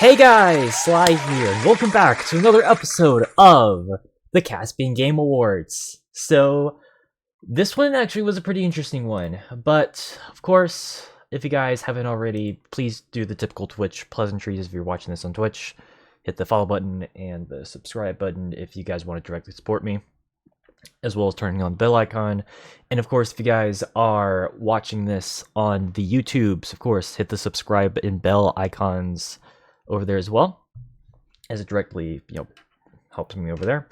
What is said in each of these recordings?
Hey guys, Sly here, and welcome back to another episode of the Caspian Game Awards. So, this one actually was a pretty interesting one, but of course, if you guys haven't already, please do the typical Twitch pleasantries if you're watching this on Twitch. Hit the follow button and the subscribe button if you guys want to directly support me, as well as turning on the bell icon. And of course, if you guys are watching this on the YouTubes, of course, hit the subscribe and bell icons over there as well, as it directly, helps me over there.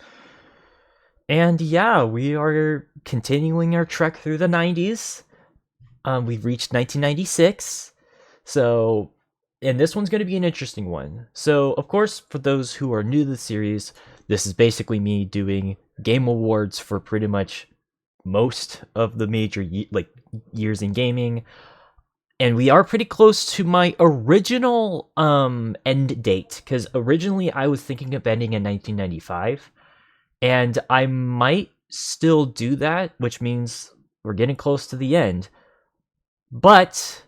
And yeah, we are continuing our trek through the 90s. We've reached 1996, and this one's going to be an interesting one. So, of course, for those who are new to the series, this is basically me doing game awards for pretty much most of the major years in gaming. And we are pretty close to my original end date, because originally I was thinking of ending in 1995, and I might still do that, which means we're getting close to the end. But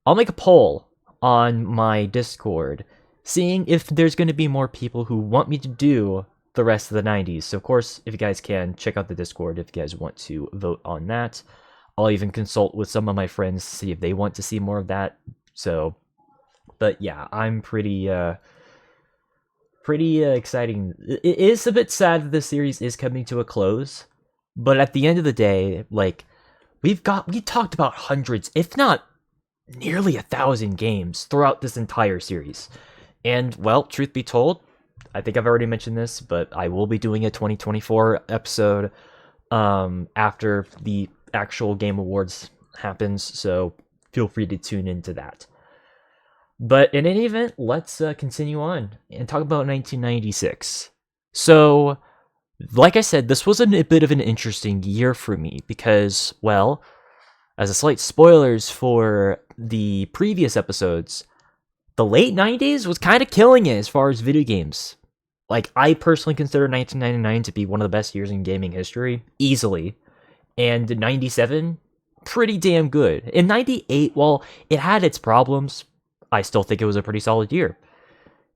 I'll make a poll on my Discord, seeing if there's going to be more people who want me to do the rest of the 90s. So of course, if you guys can, check out the Discord if you guys want to vote on that. I'll even consult with some of my friends to see if they want to see more of that. So, but yeah, I'm pretty exciting. It is a bit sad that this series is coming to a close, but at the end of the day, we talked about hundreds, if not nearly 1,000 games throughout this entire series. And well, truth be told, I think I've already mentioned this, but I will be doing a 2024 episode after the actual Game Awards happens, so feel free to tune into that. But in any event, let's continue on and talk about 1996. So, like I said, this was a bit of an interesting year for me because, well, as a slight spoilers for the previous episodes, the late 90s was kind of killing it as far as video games. I personally consider 1999 to be one of the best years in gaming history, easily. And 97, pretty damn good. In 98, while it had its problems, I still think it was a pretty solid year.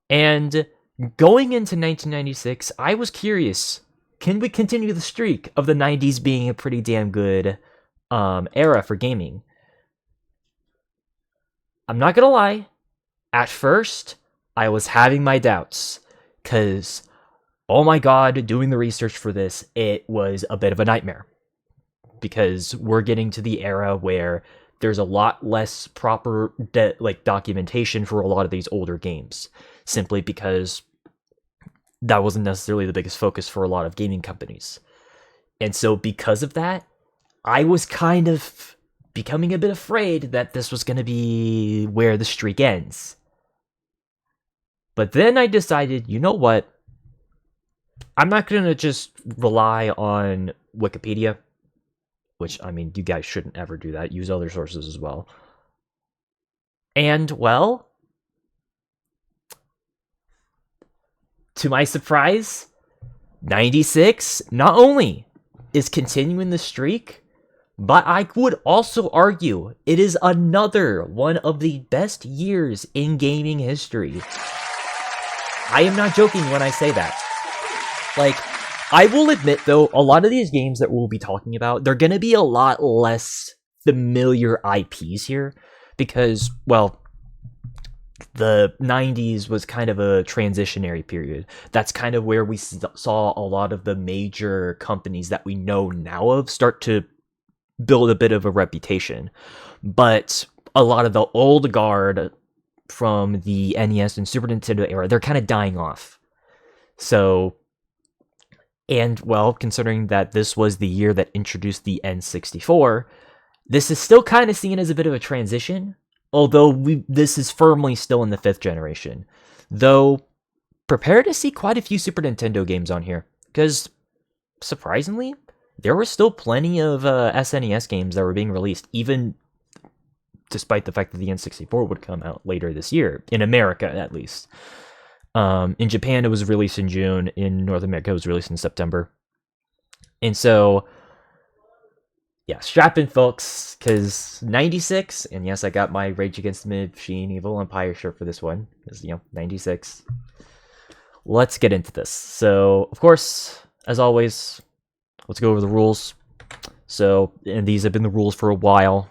And going into 1996, I was curious, can we continue the streak of the 90s being a pretty damn good era for gaming? I'm not gonna lie, at first, I was having my doubts, because, oh my god, doing the research for this, it was a bit of a nightmare. Because we're getting to the era where there's a lot less proper documentation for a lot of these older games, simply because that wasn't necessarily the biggest focus for a lot of gaming companies. And so because of that, I was kind of becoming a bit afraid that this was going to be where the streak ends. But then I decided, you know what? I'm not going to just rely on Wikipedia. Which, I mean, you guys shouldn't ever do that. Use other sources as well. And, well, to my surprise, 96 not only is continuing the streak, but I would also argue it is another one of the best years in gaming history. I am not joking when I say that. I will admit, though, a lot of these games that we'll be talking about, they're going to be a lot less familiar IPs here, because, well, the 90s was kind of a transitionary period. That's kind of where we saw a lot of the major companies that we know now of start to build a bit of a reputation. But a lot of the old guard from the NES and Super Nintendo era, they're kind of dying off. So, and, well, considering that this was the year that introduced the N64, this is still kind of seen as a bit of a transition, although this is firmly still in the 5th generation. Though, prepare to see quite a few Super Nintendo games on here, because, surprisingly, there were still plenty of SNES games that were being released, even despite the fact that the N64 would come out later this year, in America at least. In Japan, it was released in June. In North America, it was released in September. And so, yeah, strap in, folks, because 96, and yes, I got my Rage Against the Machine Evil Empire shirt for this one, because, 96. Let's get into this. So, of course, as always, let's go over the rules. So, and these have been the rules for a while.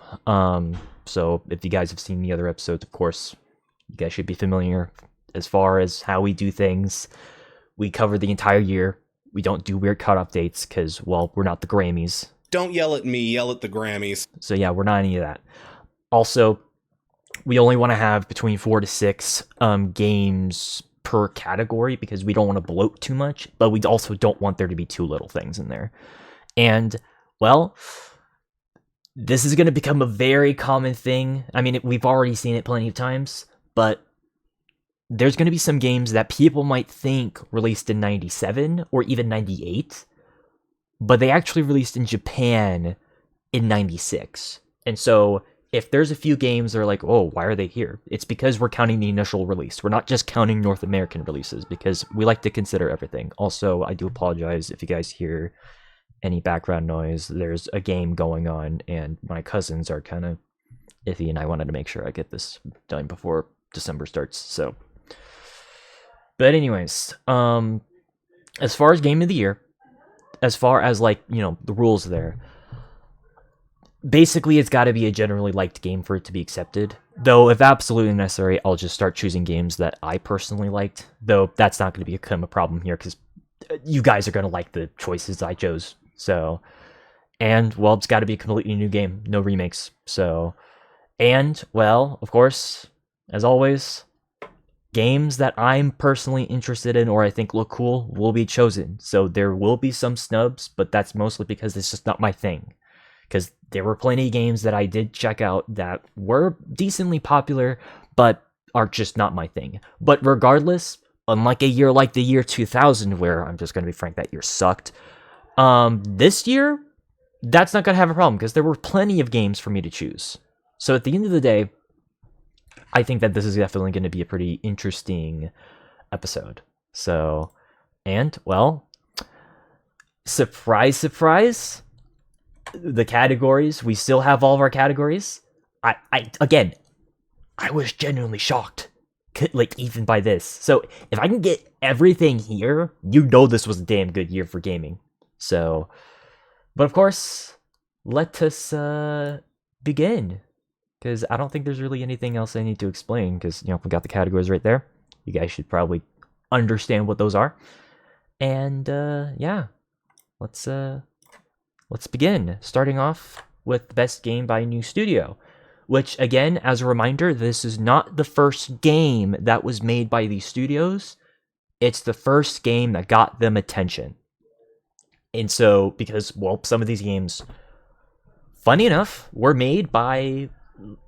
So if you guys have seen the other episodes, of course, you guys should be familiar as far as how we do things. We cover the entire year. We don't do weird cutoff dates because, well, we're not the Grammys. Don't yell at me, yell at the Grammys. So yeah, we're not any of that. Also, we only want to have between 4 to 6 games per category because we don't want to bloat too much, but we also don't want there to be too little things in there. And, well, this is going to become a very common thing. I mean, we've already seen it plenty of times, but there's going to be some games that people might think released in 97 or even 98, but they actually released in Japan in 96. And so if there's a few games that are like, oh, why are they here? It's because we're counting the initial release. We're not just counting North American releases because we like to consider everything. Also, I do apologize if you guys hear any background noise. There's a game going on and my cousins are kind of iffy and I wanted to make sure I get this done before December starts. So, but anyways, as far as game of the year, as far as like, the rules there, basically it's got to be a generally liked game for it to be accepted. Though if absolutely necessary, I'll just start choosing games that I personally liked. Though that's not going to become a problem here because you guys are going to like the choices I chose. So, and well, it's got to be a completely new game, no remakes. So, and well, of course, as always, games that I'm personally interested in or I think look cool will be chosen. So there will be some snubs, but that's mostly because it's just not my thing. Because there were plenty of games that I did check out that were decently popular, but are just not my thing. But regardless, unlike a year like the year 2000, where I'm just going to be frank, that year sucked, this year, that's not going to have a problem, because there were plenty of games for me to choose. So at the end of the day, I think that this is definitely going to be a pretty interesting episode. So, and, well, surprise, surprise, the categories, we still have all of our categories. Again, I was genuinely shocked, like, even by this. So, if I can get everything here, this was a damn good year for gaming. So, but of course, let us begin. Because I don't think there's really anything else I need to explain, because, we got the categories right there. You guys should probably understand what those are. And, yeah, let's begin. Starting off with the best game by a new studio. Which, again, as a reminder, this is not the first game that was made by these studios. It's the first game that got them attention. And so, because, well, some of these games, funny enough, were made by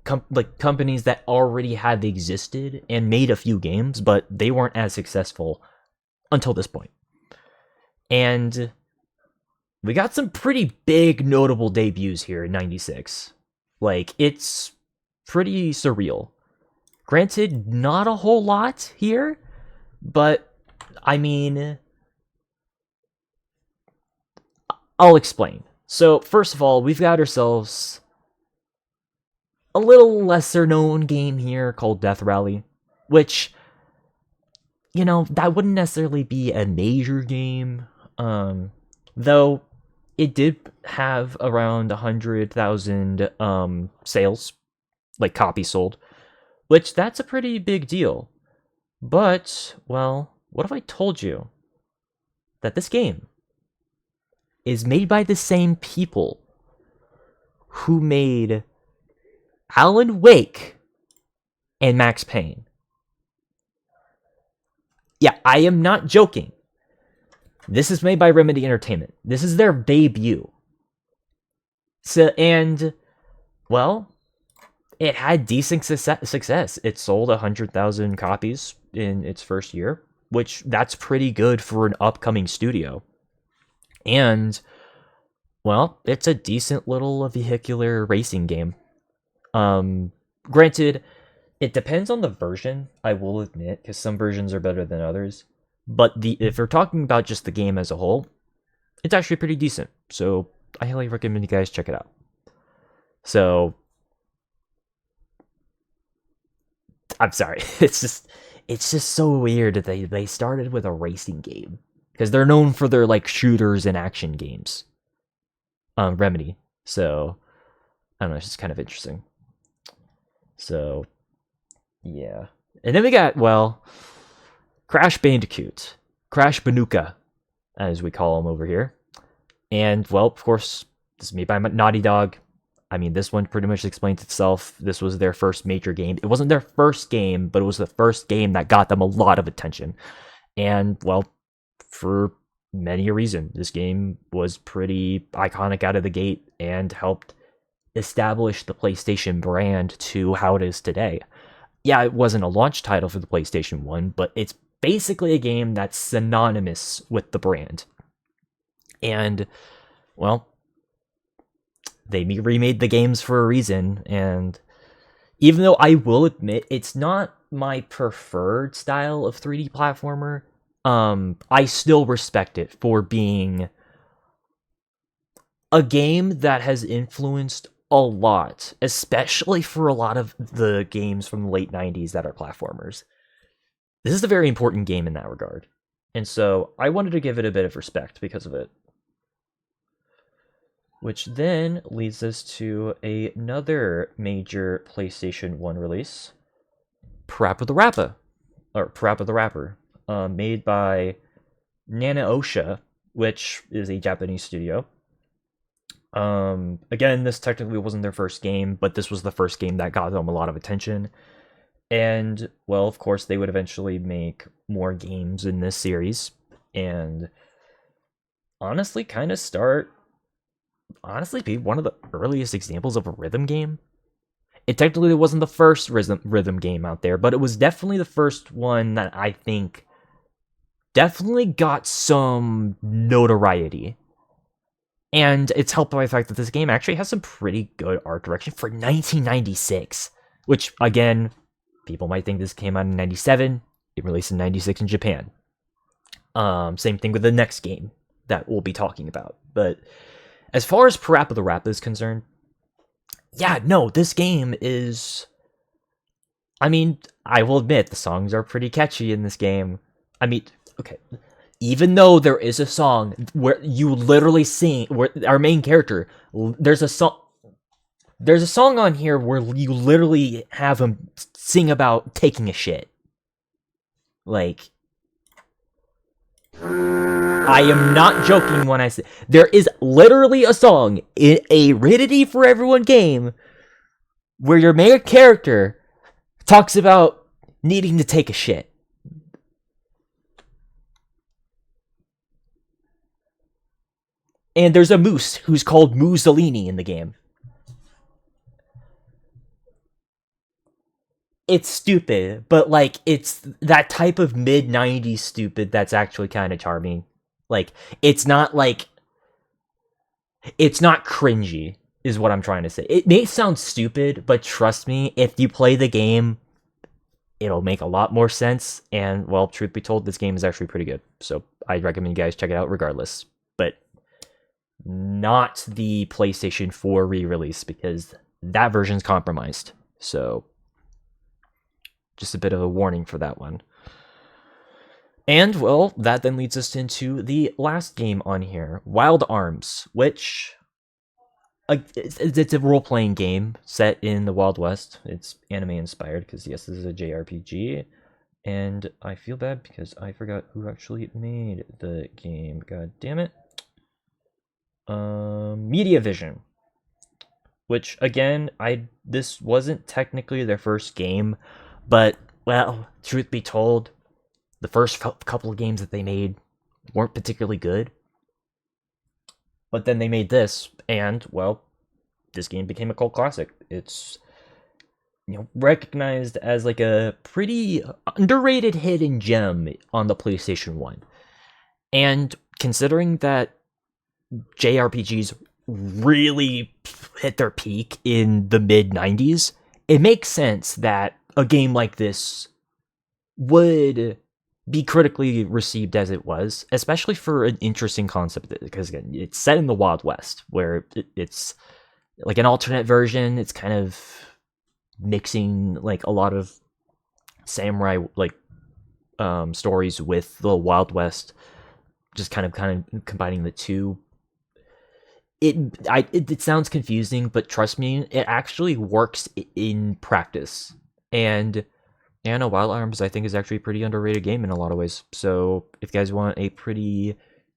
companies that already had existed and made a few games, but they weren't as successful until this point. And we got some pretty big notable debuts here in 96. Like, it's pretty surreal. Granted, not a whole lot here, but I mean, I'll explain. So, first of all, we've got ourselves a little lesser known game here called Death Rally, which, that wouldn't necessarily be a major game, though it did have around 100,000 sales, like copies sold, which that's a pretty big deal. But, well, what if I told you that this game is made by the same people who made Alan Wake and Max Payne? Yeah, I am not joking. This is made by Remedy Entertainment. This is their debut. So, and, well, it had decent success. It sold 100,000 copies in its first year, which that's pretty good for an upcoming studio. And, well, it's a decent little vehicular racing game. Granted, it depends on the version, I will admit, because some versions are better than others. But if we're talking about just the game as a whole, it's actually pretty decent. So I highly recommend you guys check it out. So I'm sorry. It's just so weird that they started with a racing game because they're known for their like shooters and action games. Remedy. So I don't know. It's just kind of interesting. So yeah, and then we got Crash Bandicoot, Crash Banuka, as we call him over here, and well, of course, this is made by Naughty Dog. I mean, this one pretty much explains itself. This was their first major game. It wasn't their first game, but it was the first game that got them a lot of attention. And, well, for many a reason, this game was pretty iconic out of the gate and helped establish the PlayStation brand to how it is today. Yeah, it wasn't a launch title for the PlayStation 1, but it's basically a game that's synonymous with the brand. And, well, they remade the games for a reason, and even though I will admit it's not my preferred style of 3D platformer, I still respect it for being a game that has influenced a lot, especially for a lot of the games from the late 90s that are platformers. This is a very important game in that regard, and so I wanted to give it a bit of respect because of it. Which then leads us to another major PlayStation 1 release, Parappa the Rapper, made by Nanaosha, which is a Japanese studio. Again, this technically wasn't their first game, but this was the first game that got them a lot of attention. And, well, of course, they would eventually make more games in this series, and honestly be one of the earliest examples of a rhythm game. It technically wasn't the first rhythm game out there, but it was definitely the first one that I think definitely got some notoriety. And it's helped by the fact that this game actually has some pretty good art direction for 1996, which, again, people might think this came out in 97. It released in 96 in Japan. Same thing with the next game that we'll be talking about. But as far as Parappa the Rapper is concerned, yeah, no, this game is... I mean, I will admit, the songs are pretty catchy in this game. I mean, okay, even though there is a song where you literally sing, where our main character, there's a song on here where you literally have him sing about taking a shit. Like, I am not joking when I say there is literally a song in a Rated for Everyone game where your main character talks about needing to take a shit. And there's a moose who's called Mussolini in the game. It's stupid, but like it's that type of mid-90s stupid that's actually kind of charming. Like it's not cringy is what I'm trying to say. It may sound stupid, but trust me, if you play the game, it'll make a lot more sense. And well, truth be told, this game is actually pretty good. So I recommend you guys check it out regardless. But not the PlayStation 4 re-release because that version's compromised. So just a bit of a warning for that one. And, well, that then leads us into the last game on here, Wild Arms, which it's a role-playing game set in the Wild West. It's anime-inspired, because, yes, this is a JRPG. And I feel bad because I forgot who actually made the game. God damn it. Mediavision. Which, again, this wasn't technically their first game, but, well, truth be told, the first couple of games that they made weren't particularly good. But then they made this, and, well, this game became a cult classic. It's, recognized as like a pretty underrated hidden gem on the PlayStation 1. And considering that JRPGs really hit their peak in the mid-90s, it makes sense that a game like this would be critically received as it was, especially for an interesting concept, because again, it's set in the Wild West, where it's like an alternate version. It's kind of mixing like a lot of samurai like stories with the Wild West, just kind of combining the two. It sounds confusing, but trust me, it actually works in practice. And yeah, no, Wild Arms I think is actually a pretty underrated game in a lot of ways. So if you guys want a pretty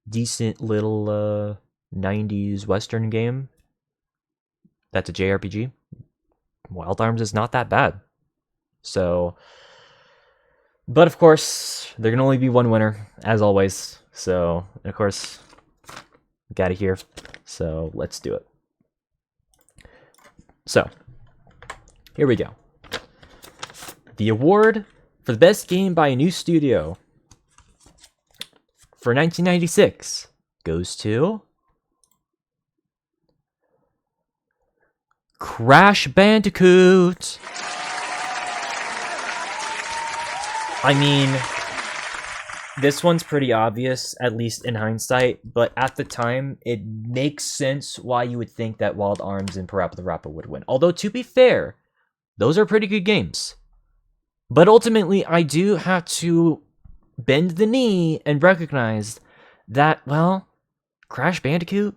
decent little 90s Western game that's a JRPG, Wild Arms is not that bad. So, but of course, there can only be one winner, as always. So, of course, got it here. So, let's do it. So, here we go. The award for the best game by a new studio for 1996 goes to Crash Bandicoot. I mean, this one's pretty obvious, at least in hindsight, but at the time, it makes sense why you would think that Wild Arms and Parappa the Rapper would win. Although, to be fair, those are pretty good games. But ultimately, I do have to bend the knee and recognize that, well, Crash Bandicoot,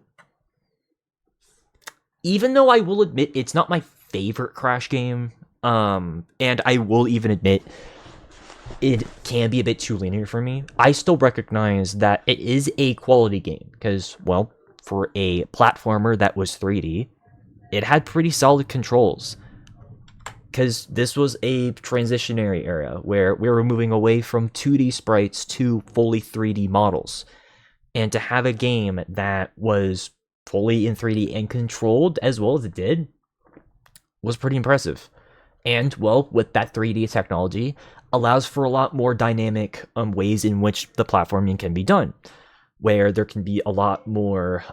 even though I will admit it's not my favorite Crash game, and I will even admit it can be a bit too linear for me, I still recognize that it is a quality game, because, well, for a platformer that was 3D, it had pretty solid controls. Because this was a transitionary era where we were moving away from 2D sprites to fully 3D models. And to have a game that was fully in 3D and controlled as well as it did was pretty impressive. And, well, with that 3D technology, allows for a lot more dynamic ways in which the platforming can be done. Where there can be a lot more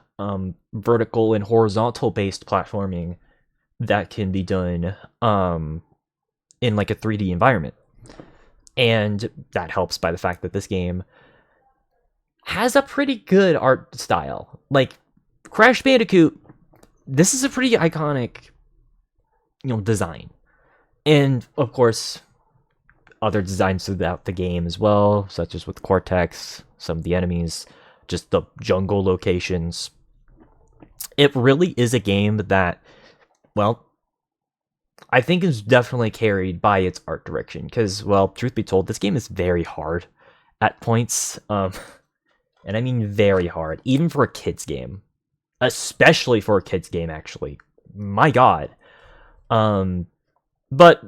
vertical and horizontal based platforming that can be done in like a 3D environment. And that helps by the fact that this game has a pretty good art style. Like, Crash Bandicoot, this is a pretty iconic, design. And, of course, other designs throughout the game as well, such as with Cortex, some of the enemies, just the jungle locations. It really is a game that, well, I think is definitely carried by its art direction. Because, well, truth be told, this game is very hard at points. And I mean very hard. Even for a kid's game. Especially for a kid's game, actually. My god. But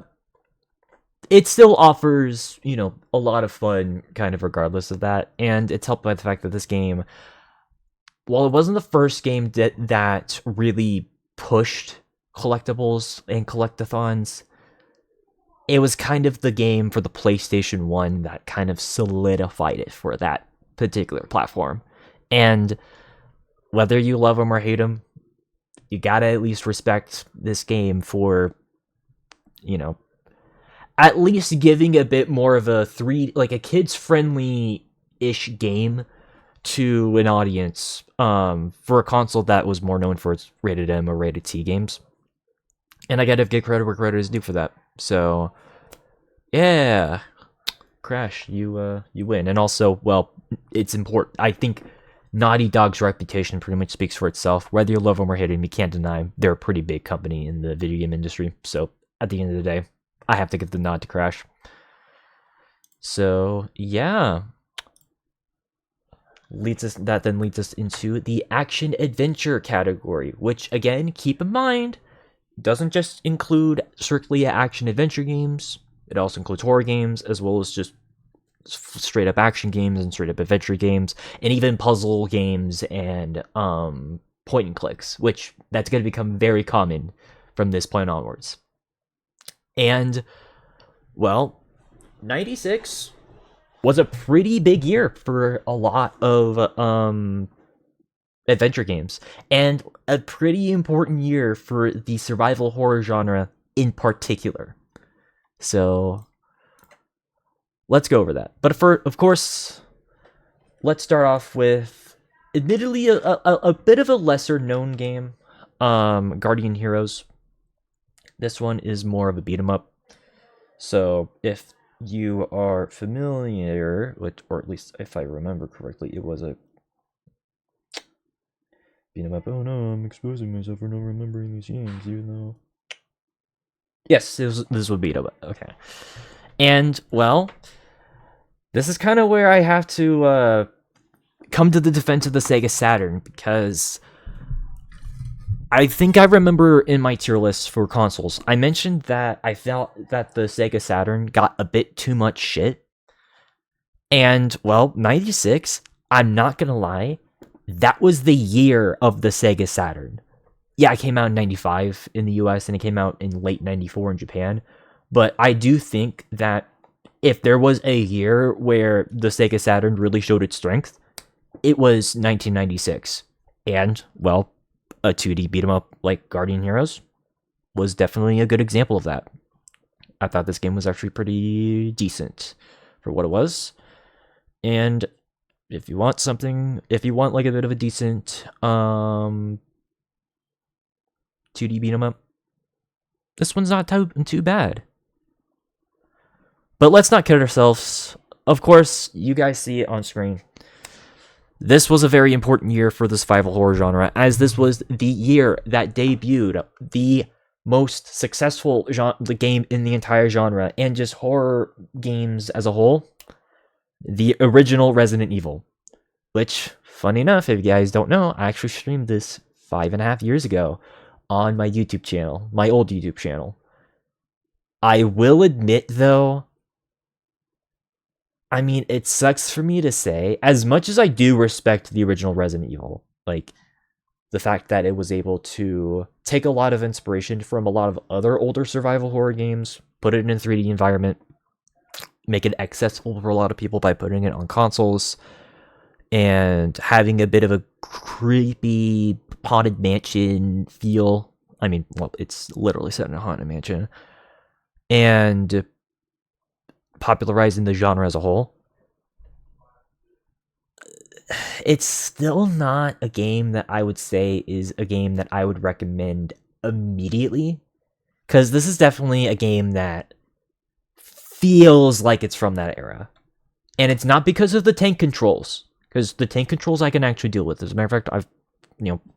it still offers, a lot of fun, kind of regardless of that. And it's helped by the fact that this game, while it wasn't the first game that really pushed collectibles and collectathons, it was kind of the game for the PlayStation 1 that kind of solidified it for that particular platform. And whether you love them or hate them, you gotta at least respect this game for, at least giving a bit more of a a kids friendly-ish game to an audience for a console that was more known for its rated M or rated T games. And I gotta give credit where credit is due for that. So, yeah, Crash, you win. And also, well, it's important. I think Naughty Dog's reputation pretty much speaks for itself. Whether you love them or hate them, you can't deny they're a pretty big company in the video game industry. So, at the end of the day, I have to give the nod to Crash. So, yeah. That then leads us into the action-adventure category, which, again, keep in mind, doesn't just include strictly action-adventure games. It also includes horror games, as well as just straight-up action games and straight-up adventure games, and even puzzle games and point-and-clicks, which that's going to become very common from this point onwards. And, well, 96 was a pretty big year for a lot of adventure games, and a pretty important year for the survival horror genre in particular. So, let's go over that. But of course, let's start off with, admittedly, a bit of a lesser-known game. Guardian Heroes. This one is more of a beat 'em up. So if you are familiar with, or at least if I remember correctly, it was a beat 'em up. Oh no, I'm exposing myself for not remembering these games, even though. Yes, this would beat 'em up. Okay. And, well, this is kind of where I have to come to the defense of the Sega Saturn, because I think I remember in my tier list for consoles, I mentioned that I felt that the Sega Saturn got a bit too much shit. And, well, 96, I'm not gonna lie, that was the year of the Sega Saturn. Yeah, it came out in 95 in the US, and it came out in late 94 in Japan. But I do think that if there was a year where the Sega Saturn really showed its strength, it was 1996. And, well, a 2D beat 'em up like Guardian Heroes was definitely a good example of that. I thought this game was actually pretty decent for what it was. And if you want like a bit of a decent 2D beat 'em up, this one's not too bad. But let's not kid ourselves. Of course, you guys see it on screen. This was a very important year for the survival horror genre, as this was the year that debuted the most successful game in the entire genre, and just horror games as a whole, the original Resident Evil. Which, funny enough, if you guys don't know, I actually streamed this 5.5 years ago on my YouTube channel, my old YouTube channel. I will admit, though, I mean, it sucks for me to say, as much as I do respect the original Resident Evil, like, the fact that it was able to take a lot of inspiration from a lot of other older survival horror games, put it in a 3D environment, make it accessible for a lot of people by putting it on consoles, and having a bit of a creepy haunted mansion feel. I mean, well, it's literally set in a haunted mansion. And popularizing the genre as a whole. It's still not a game that I would say is a game that I would recommend immediately, because this is definitely a game that feels like it's from that era. And it's not because of the tank controls, because the tank controls I can actually deal with. As a matter of fact,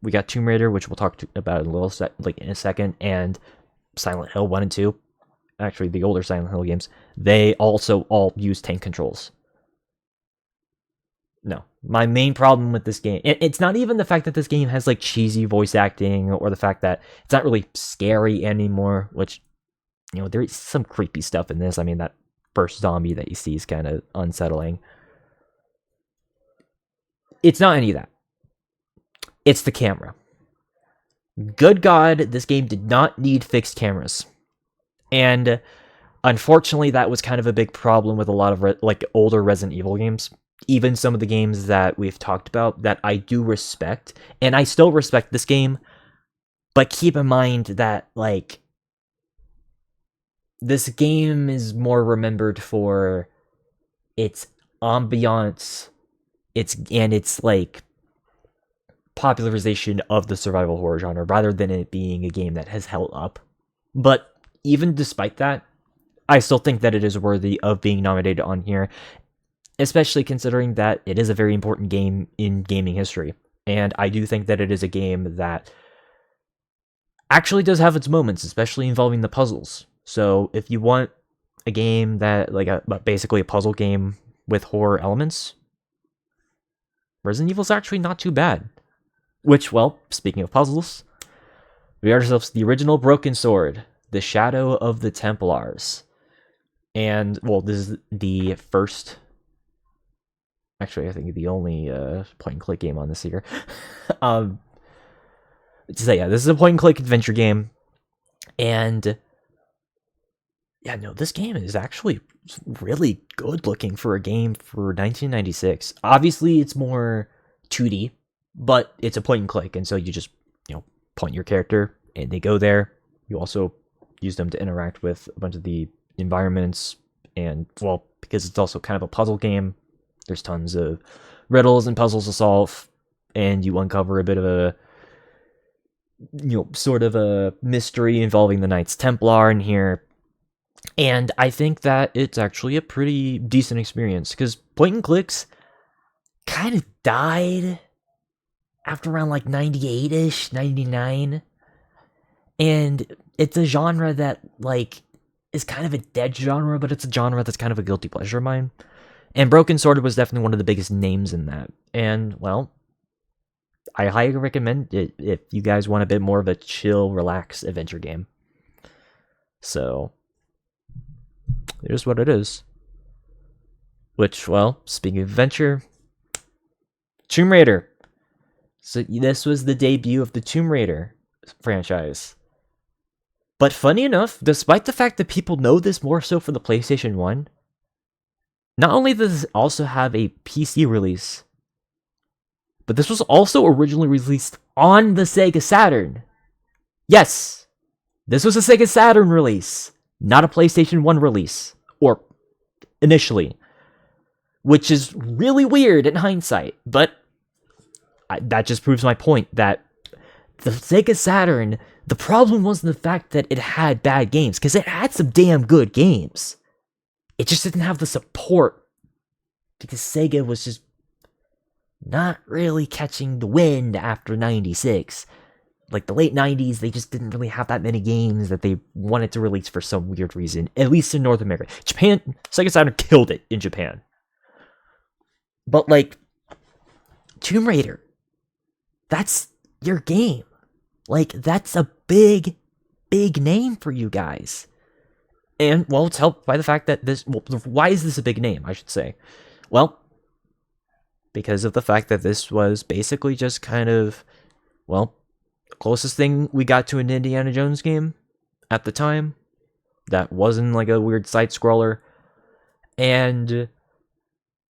we got Tomb Raider, which we'll talk about in a second, and Silent Hill 1 and 2. Actually, the older Silent Hill games, they also all use tank controls. No, my main problem with this game, it's not even the fact that this game has like cheesy voice acting, or the fact that it's not really scary anymore, which, there is some creepy stuff in this. I mean, that first zombie that you see is kind of unsettling. It's not any of that. It's the camera. Good God, this game did not need fixed cameras. And unfortunately, that was kind of a big problem with a lot of older Resident Evil games. Even some of the games that we've talked about that I do respect, and I still respect this game, but keep in mind that, this game is more remembered for its ambiance, its popularization of the survival horror genre, rather than it being a game that has held up. But even despite that, I still think that it is worthy of being nominated on here, especially considering that it is a very important game in gaming history. And I do think that it is a game that actually does have its moments, especially involving the puzzles. So if you want a game that, basically a puzzle game with horror elements, Resident Evil's actually not too bad. Which, well, speaking of puzzles, we got ourselves the original Broken Sword, The Shadow of the Templars. And, well, this is the first, actually, I think the only point-and-click game on this year. So yeah, this is a point-and-click adventure game. And, yeah, no, this game is actually really good looking for a game for 1996. Obviously, it's more 2D, but it's a point-and-click, and so you just, point your character, and they go there. You also use them to interact with a bunch of the environments, and, well, because it's also kind of a puzzle game, there's tons of riddles and puzzles to solve, and you uncover a bit of sort of a mystery involving the Knights Templar in here. And I think that it's actually a pretty decent experience, because point and clicks kind of died after around like 98-ish, 99. And it's a genre that, like, is kind of a dead genre, but it's a genre that's kind of a guilty pleasure of mine. And Broken Sword was definitely one of the biggest names in that. And, well, I highly recommend it if you guys want a bit more of a chill, relaxed adventure game. So, here's what it is. Which, well, speaking of adventure, Tomb Raider. So this was the debut of the Tomb Raider franchise. But funny enough, despite the fact that people know this more so for the PlayStation 1, not only does it also have a PC release, but this was also originally released on the Sega Saturn. Yes, this was a Sega Saturn release, not a PlayStation 1 release, or initially, which is really weird in hindsight, but that just proves my point that the Sega Saturn, the problem wasn't the fact that it had bad games, because it had some damn good games. It just didn't have the support, because Sega was just not really catching the wind after 96. Like, the late 90s, they just didn't really have that many games that they wanted to release for some weird reason, at least in North America. Japan, Sega Saturn killed it in Japan. But, like, Tomb Raider, that's your game. Like, that's a big, big name for you guys. And, well, it's helped by the fact that this... Well, why is this a big name, I should say? Well, because of the fact that this was basically just kind of, well, the closest thing we got to an Indiana Jones game at the time. That wasn't like a weird side-scroller. And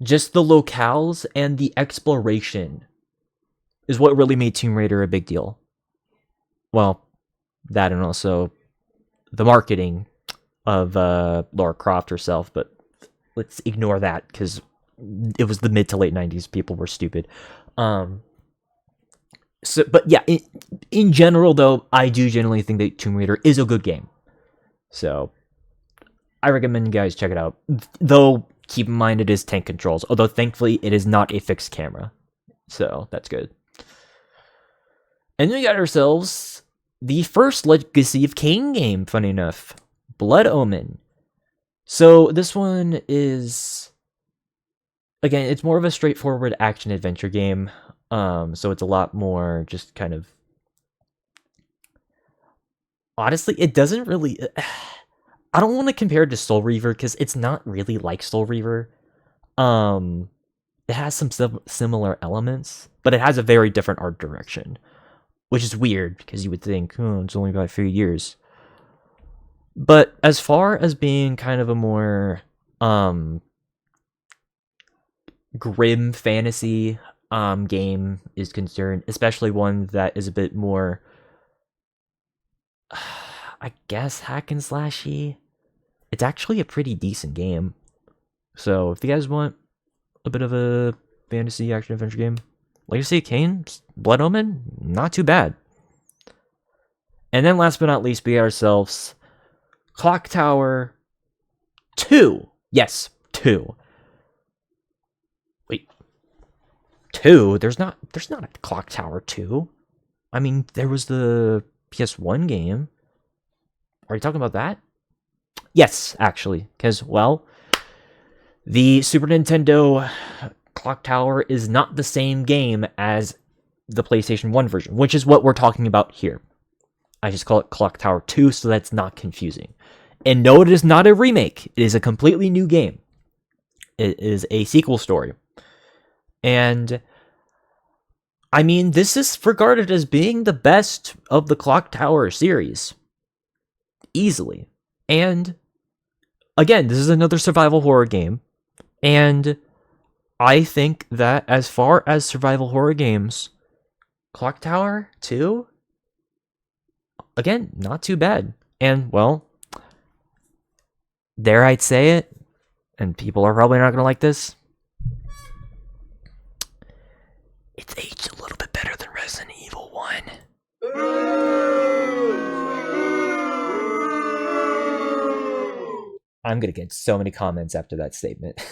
just the locales and the exploration is what really made Tomb Raider a big deal. Well, that and also the marketing of Lara Croft herself, but let's ignore that because it was the mid to late 90s. People were stupid. But yeah, in general, though, I do generally think that Tomb Raider is a good game. So I recommend you guys check it out. Though, keep in mind it is tank controls. Although, thankfully, it is not a fixed camera. So that's good. And then we got ourselves the first Legacy of Kain game, funny enough. Blood Omen. So this one is... Again, it's more of a straightforward action-adventure game. So it's a lot more just kind of... Honestly, it doesn't really... I don't want to compare it to Soul Reaver, because it's not really like Soul Reaver. It has some similar elements, but it has a very different art direction. Which is weird, because you would think, oh, it's only about a few years. But as far as being kind of a more grim fantasy game is concerned, especially one that is a bit more, I guess, hack and slashy, it's actually a pretty decent game. So if you guys want a bit of a fantasy action adventure game, Legacy of Kain, Blood Omen, not too bad. And then last but not least, we got ourselves Clock Tower 2. Yes, 2. Wait. 2? There's not a Clock Tower 2. I mean, there was the PS1 game. Are you talking about that? Yes, actually. Because, well, the Super Nintendo Clock Tower is not the same game as the PlayStation 1 version, which is what we're talking about here. I just call it Clock Tower 2 so that's not confusing. And no, it is not a remake. It is a completely new game. It is a sequel story. And I mean, this is regarded as being the best of the Clock Tower series. Easily. And again, this is another survival horror game. And I think that as far as survival horror games, Clock Tower 2, again, not too bad. And, well, dare I say it, and people are probably not going to like this, it's aged a little bit better than Resident Evil 1. I'm gonna get so many comments after that statement.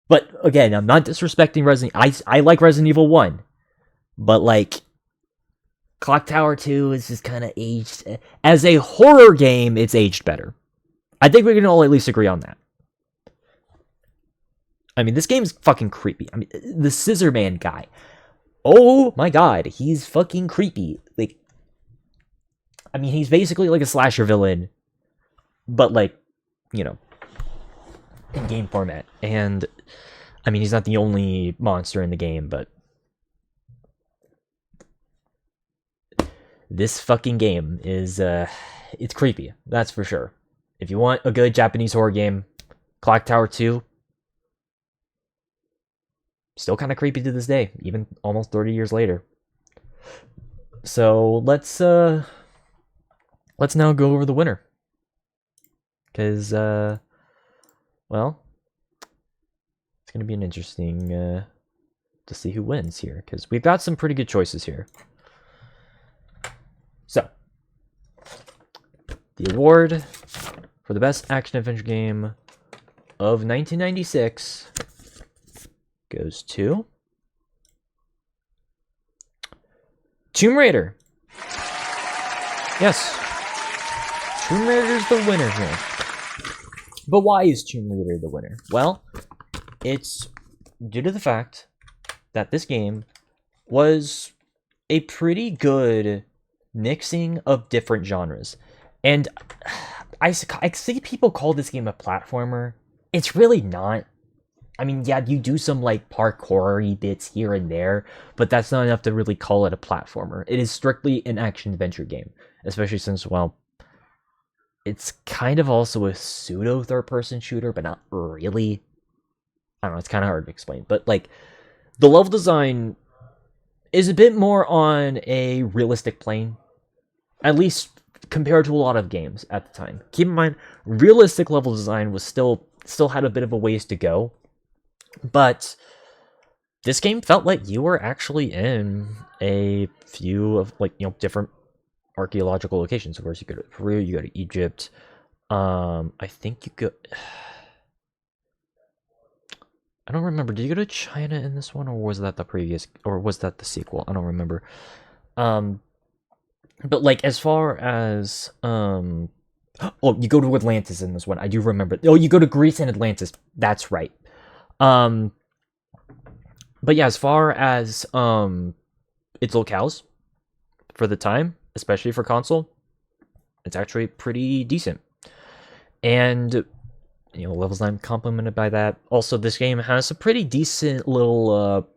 But again, I'm not disrespecting Resident. I like Resident Evil 1, but like Clock Tower 2 is just kind of aged as a horror game. It's aged better. I think we can all at least agree on that. I mean, this game's fucking creepy. I mean, the Scissor Man guy. Oh my god, he's fucking creepy. Like, I mean, he's basically like a slasher villain, but like, you know, in game format. And I mean, he's not the only monster in the game, but this fucking game is, it's creepy. That's for sure. If you want a good Japanese horror game, Clock Tower 2, still kind of creepy to this day, even almost 30 years later. So let's now go over the winner. Because, well, it's going to be an interesting, to see who wins here. Because we've got some pretty good choices here. So, the award for the best action-adventure game of 1996 goes to Tomb Raider. Yes, Tomb Raider's the winner here. But why is Tomb Raider the winner? Well, it's due to the fact that this game was a pretty good mixing of different genres. And I see people call this game a platformer. It's really not. I mean, yeah, you do some like parkour-y bits here and there, but that's not enough to really call it a platformer. It is strictly an action-adventure game, especially since, well, it's kind of also a pseudo third-person shooter, but not really. I don't know, it's kind of hard to explain. But, like, the level design is a bit more on a realistic plane, at least compared to a lot of games at the time. Keep in mind, realistic level design was still had a bit of a ways to go. But this game felt like you were actually in a few of, like, you know, different archaeological locations. Of course, you go to Peru, you go to Egypt. I think you go. I don't remember. Did you go to China in this one, or was that the previous, or was that the sequel? I don't remember. But like as far as oh, you go to Atlantis in this one. I do remember. Oh, you go to Greece and Atlantis. That's right. But yeah, as far as its locales for the time, especially for console, it's actually pretty decent. And you know, levels I'm complimented by that. Also, this game has some pretty decent little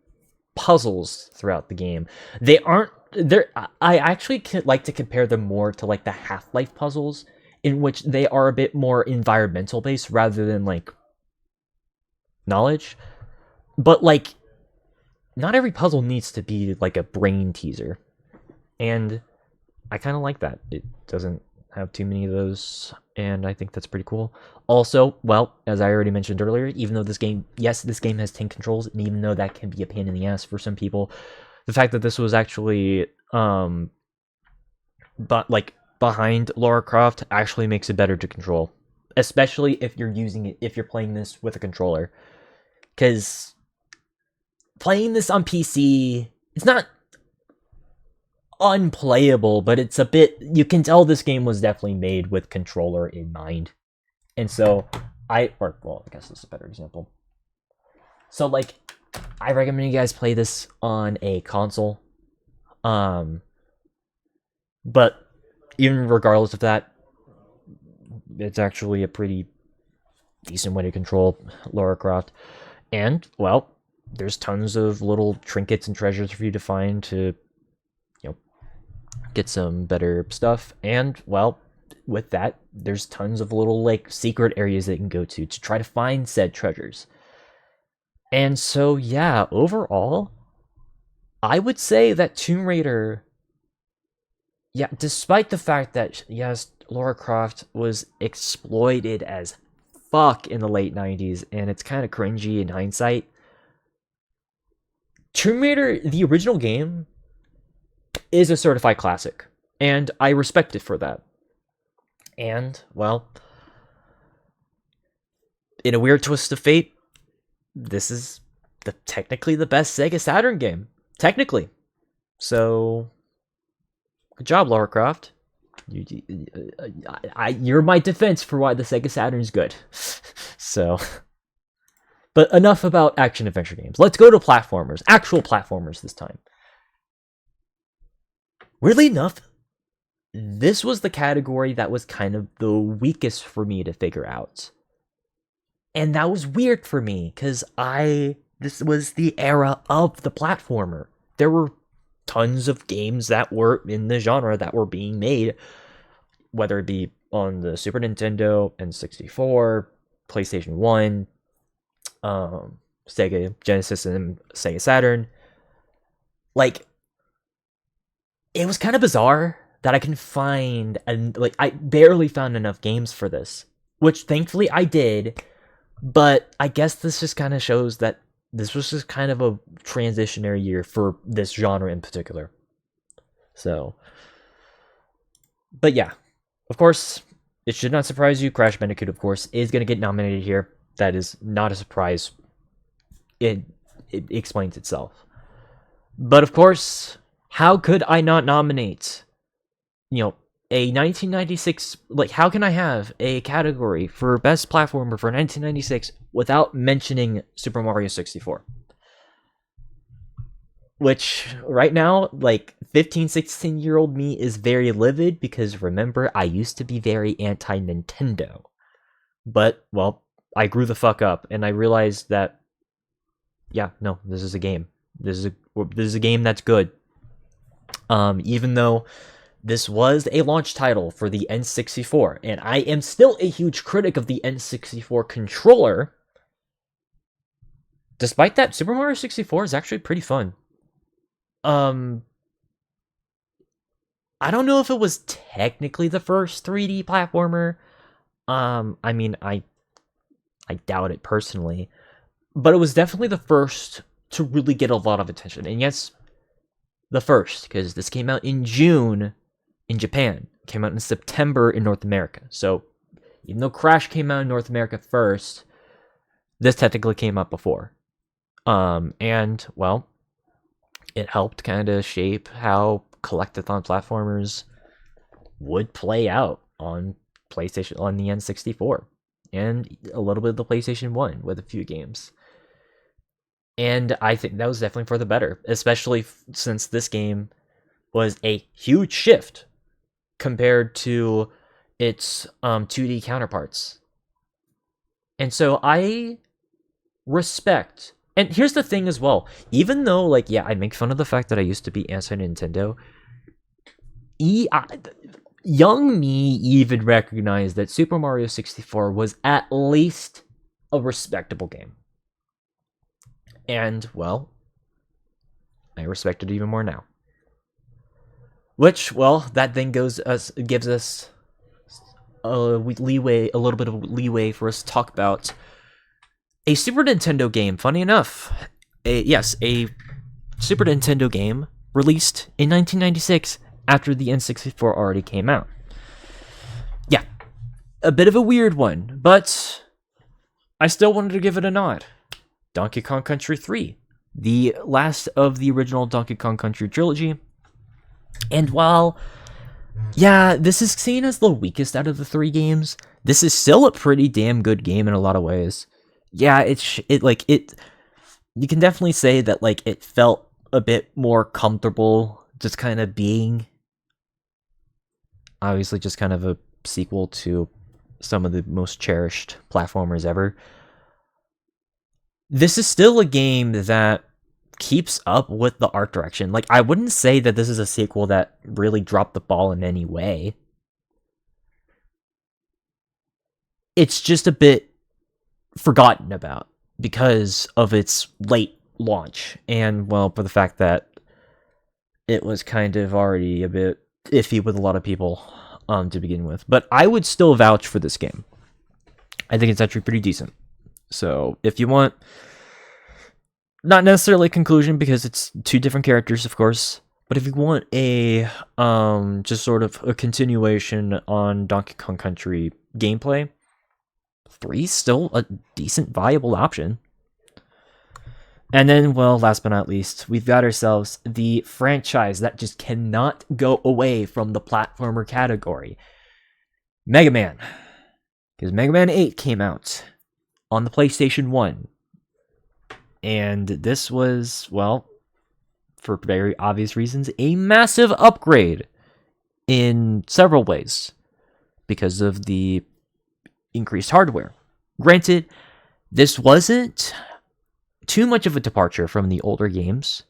puzzles throughout the game. They aren't there. I actually like to compare them more to like the Half-Life puzzles, in which they are a bit more environmental based rather than like knowledge. But like, not every puzzle needs to be like a brain teaser, and I kind of like that. It doesn't have too many of those, and I think that's pretty cool. Also, well, as I already mentioned earlier, even though this game, yes, this game has 10 controls, and even though that can be a pain in the ass for some people, the fact that this was actually but like behind Lara Croft actually makes it better to control, especially if you're using it, if you're playing this with a controller. Because playing this on PC, it's not unplayable, but it's a bit, you can tell this game was definitely made with controller in mind. And so I guess this is a better example. So like, I recommend you guys play this on a console. But even regardless of that, it's actually a pretty decent way to control Lara Croft. And, well, there's tons of little trinkets and treasures for you to find to, you know, get some better stuff. And, well, with that, there's tons of little, like, secret areas that you can go to try to find said treasures. And so, yeah, overall, I would say that Tomb Raider, yeah, despite the fact that, yes, Lara Croft was exploited as fuck in the late 90s, and it's kind of cringy in hindsight, Tomb Raider, the original game, is a certified classic, and I respect it for that. And, well, in a weird twist of fate, this is technically the best Sega Saturn game. Technically. So, good job, Lara Croft. You're my defense for why the Sega Saturn is good. So, but enough about action-adventure games. Let's go to platformers. Actual platformers this time. Weirdly enough, this was the category that was kind of the weakest for me to figure out. And that was weird for me, because this was the era of the platformer. There were tons of games that were in the genre that were being made, whether it be on the Super Nintendo, N64, PlayStation 1, Sega Genesis, and Sega Saturn. Like, it was kind of bizarre that I can find, and like, I barely found enough games for this, which thankfully I did, but I guess this just kind of shows that this was just kind of a transitionary year for this genre in particular. So, but yeah, of course, it should not surprise you. Crash Bandicoot, of course, is going to get nominated here. That is not a surprise. It explains itself. But of course, how could I not nominate, a 1996, like, how can I have a category for best platformer for 1996 without mentioning Super Mario 64? Which, right now, like, 15, 16-year-old me is very livid, because remember, I used to be very anti-Nintendo. But, well, I grew the fuck up, and I realized that, yeah, no, this is a game. This is a game that's good. Even though this was a launch title for the N64, and I am still a huge critic of the N64 controller. Despite that, Super Mario 64 is actually pretty fun. I don't know if it was technically the first 3D platformer. I mean, I doubt it personally, but it was definitely the first to really get a lot of attention. And yes, the first, because this came out in June in Japan, came out in September in North America. So even though Crash came out in North America first, this technically came out before. And, well, it helped kind of shape how collectathon platformers would play out on PlayStation, on the N64, and a little bit of the PlayStation 1 with a few games. And I think that was definitely for the better, especially since this game was a huge shift compared to its 2D counterparts. And so I respect, and here's the thing as well, even though, like, yeah, I make fun of the fact that I used to be anti-Nintendo, young me even recognized that Super Mario 64 was at least a respectable game. And, well, I respect it even more now. Which, well, that then gives us a little bit of leeway for us to talk about a Super Nintendo game. Funny enough, a Super Nintendo game released in 1996 after the N64 already came out. Yeah, a bit of a weird one, but I still wanted to give it a nod. Donkey Kong Country 3, the last of the original Donkey Kong Country trilogy. And while, yeah, this is seen as the weakest out of the three games, this is still a pretty damn good game in a lot of ways. Yeah, you can definitely say that, like, it felt a bit more comfortable just kind of being, obviously, just kind of a sequel to some of the most cherished platformers ever. This is still a game that keeps up with the art direction. Like, I wouldn't say that this is a sequel that really dropped the ball in any way. It's just a bit forgotten about because of its late launch, and, well, for the fact that it was kind of already a bit iffy with a lot of people to begin with. But I would still vouch for this game. I think it's actually pretty decent. So, if you want, not necessarily a conclusion, because it's two different characters, of course, but if you want a, just sort of a continuation on Donkey Kong Country gameplay, 3's still a decent, viable option. And then, well, last but not least, we've got ourselves the franchise that just cannot go away from the platformer category. Mega Man. Because Mega Man 8 came out on the PlayStation 1. And this was, well, for very obvious reasons, a massive upgrade in several ways because of the increased hardware. Granted, this wasn't too much of a departure from the older games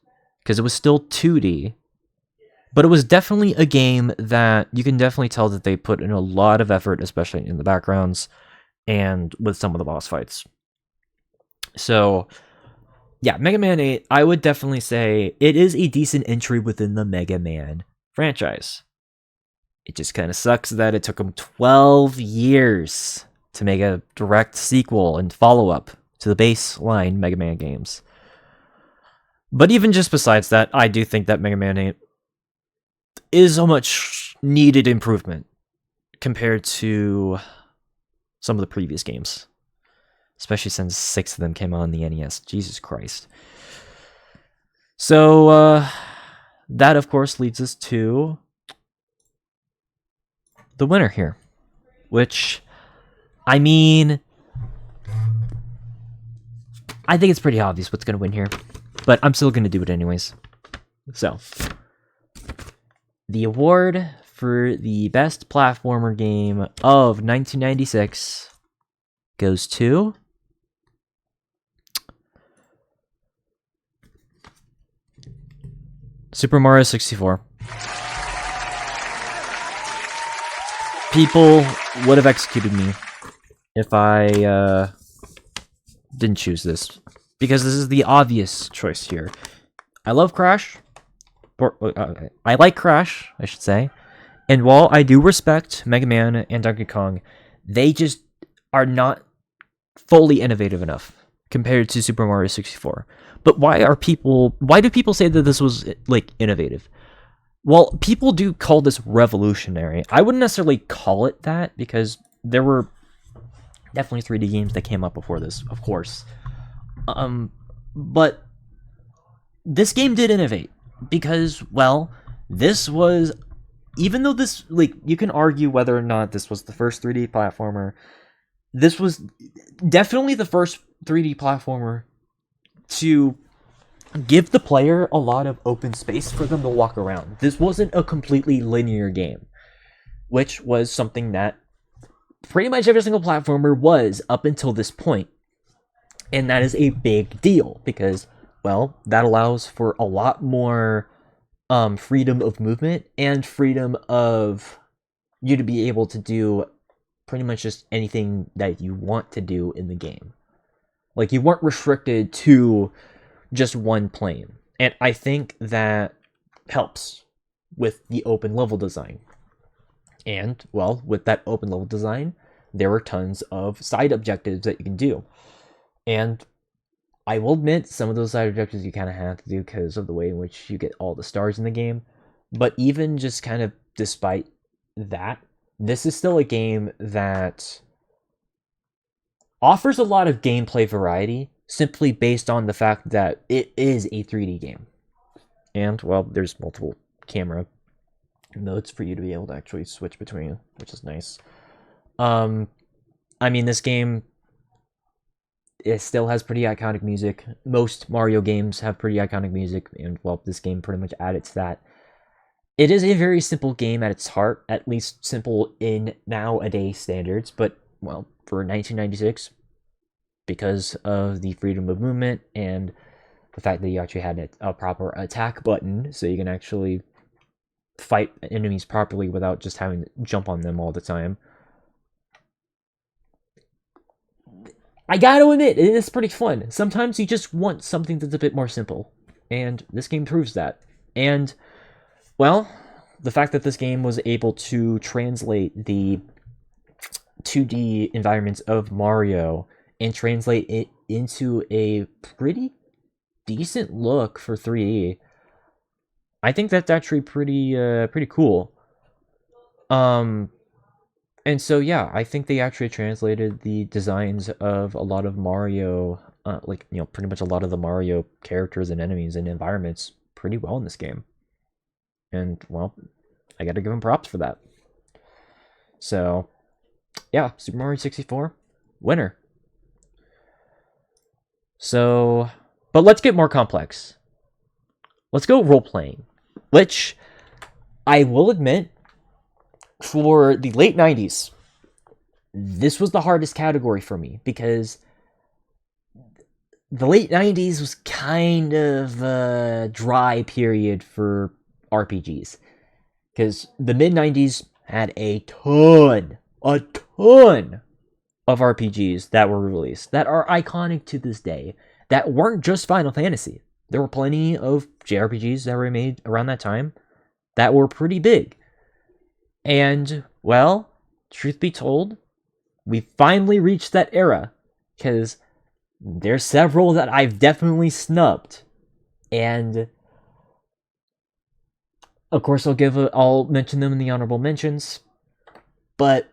because it was still 2D, but it was definitely a game that you can definitely tell that they put in a lot of effort, especially in the backgrounds and with some of the boss fights. So yeah, Mega Man 8, I would definitely say it is a decent entry within the Mega Man franchise. It just kind of sucks that it took them 12 years to make a direct sequel and follow-up to the baseline Mega Man games. But even just besides that, I do think that Mega Man 8 is a much needed improvement compared to some of the previous games. Especially since 6 of them came on the NES. Jesus Christ. So, that of course leads us to the winner here. Which, I mean, I think it's pretty obvious what's going to win here. But I'm still going to do it anyways. So, the award for the best platformer game of 1996 goes to Super Mario 64. People would have executed me if I didn't choose this, because this is the obvious choice here. I love Crash. I like Crash, I should say. And while I do respect Mega Man and Donkey Kong, they just are not fully innovative enough compared to Super Mario 64. But why do people say that this was like innovative? Well, people do call this revolutionary. I wouldn't necessarily call it that because there were definitely 3D games that came up before this, of course. But this game did innovate because, well, this was, even though this, like, you can argue whether or not this was the first 3D platformer, this was definitely the first 3D platformer to give the player a lot of open space for them to walk around. This wasn't a completely linear game, which was something that pretty much every single platformer was up until this point. And that is a big deal because, well, that allows for a lot more freedom of movement and freedom of you to be able to do pretty much just anything that you want to do in the game. Like, you weren't restricted to just one plane. And I think that helps with the open level design. And, well, with that open level design, there were tons of side objectives that you can do. And I will admit, some of those side objectives you kind of have to do because of the way in which you get all the stars in the game. But even just kind of despite that, this is still a game that offers a lot of gameplay variety simply based on the fact that it is a 3D game. And, well, there's multiple camera modes for you to be able to actually switch between, which is nice. I mean, this game, it still has pretty iconic music. Most Mario games have pretty iconic music, and, well, this game pretty much added to that. It is a very simple game at its heart, at least simple in nowadays standards, but, well, for 1996, because of the freedom of movement and the fact that you actually had a proper attack button, so you can actually fight enemies properly without just having to jump on them all the time. I gotta admit, it is pretty fun. Sometimes you just want something that's a bit more simple, and this game proves that. And, well, the fact that this game was able to translate the 2D environments of Mario and translate it into a pretty decent look for 3D, I think that's actually pretty cool. And so, yeah, I think they actually translated the designs of a lot of Mario, pretty much a lot of the Mario characters and enemies and environments pretty well in this game. And, well, I gotta give them props for that. So, yeah, Super Mario 64, winner. So, but let's get more complex. Let's go role-playing, which I will admit, for the late 90s, this was the hardest category for me, because the late 90s was kind of a dry period for RPGs. Because the mid 90s had a ton of RPGs that were released that are iconic to this day, that weren't just Final Fantasy. There were plenty of JRPGs that were made around that time that were pretty big. And, well, truth be told, we finally reached that era, because there's several that I've definitely snubbed. And, of course, I'll mention them in the honorable mentions. But,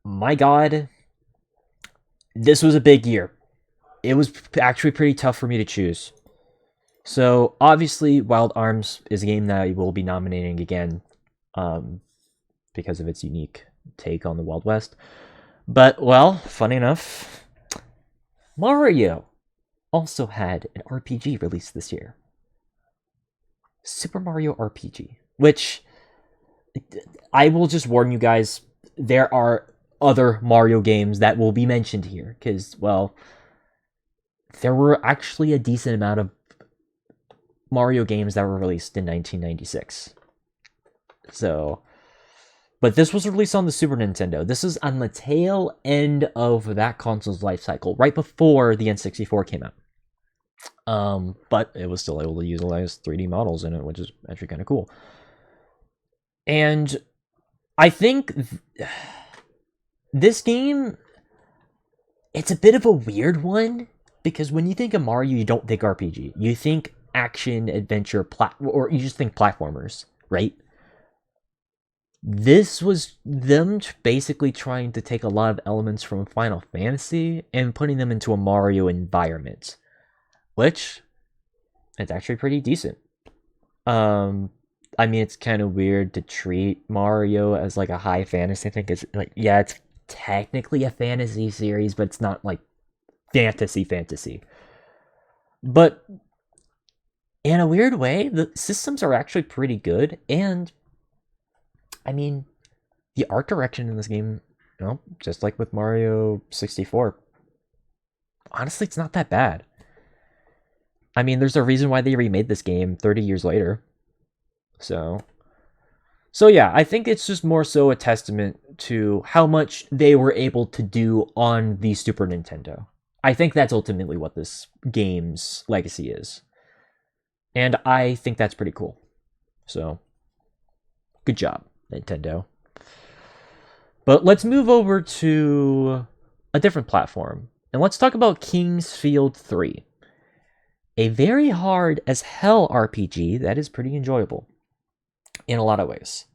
my god, this was a big year. It was actually pretty tough for me to choose. So, obviously, Wild Arms is a game that I will be nominating again, because of its unique take on the Wild West. But, well, funny enough, Mario also had an RPG released this year. Super Mario RPG, which I will just warn you guys, there are other Mario games that will be mentioned here, because, well, there were actually a decent amount of Mario games that were released in 1996. So, but this was released on the Super Nintendo. This is on the tail end of that console's life cycle, right before the N64 came out. But it was still able to utilize 3D models in it, which is actually kind of cool. And I think this game, it's a bit of a weird one, because when you think of Mario, you don't think RPG. You think action, adventure, or you just think platformers, right? This was them basically trying to take a lot of elements from Final Fantasy and putting them into a Mario environment, which it's actually pretty decent. I mean, it's kind of weird to treat Mario as like a high fantasy thing. It's like, yeah, it's technically a fantasy series, but it's not like fantasy. But in a weird way, the systems are actually pretty good, and I mean, the art direction in this game, just like with Mario 64, honestly, it's not that bad. I mean, there's a reason why they remade this game 30 years later. So yeah, I think it's just more so a testament to how much they were able to do on the Super Nintendo. I think that's ultimately what this game's legacy is. And I think that's pretty cool. So, good job, Nintendo. But let's move over to a different platform. And let's talk about King's Field 3. A very hard as hell RPG that is pretty enjoyable in a lot of ways.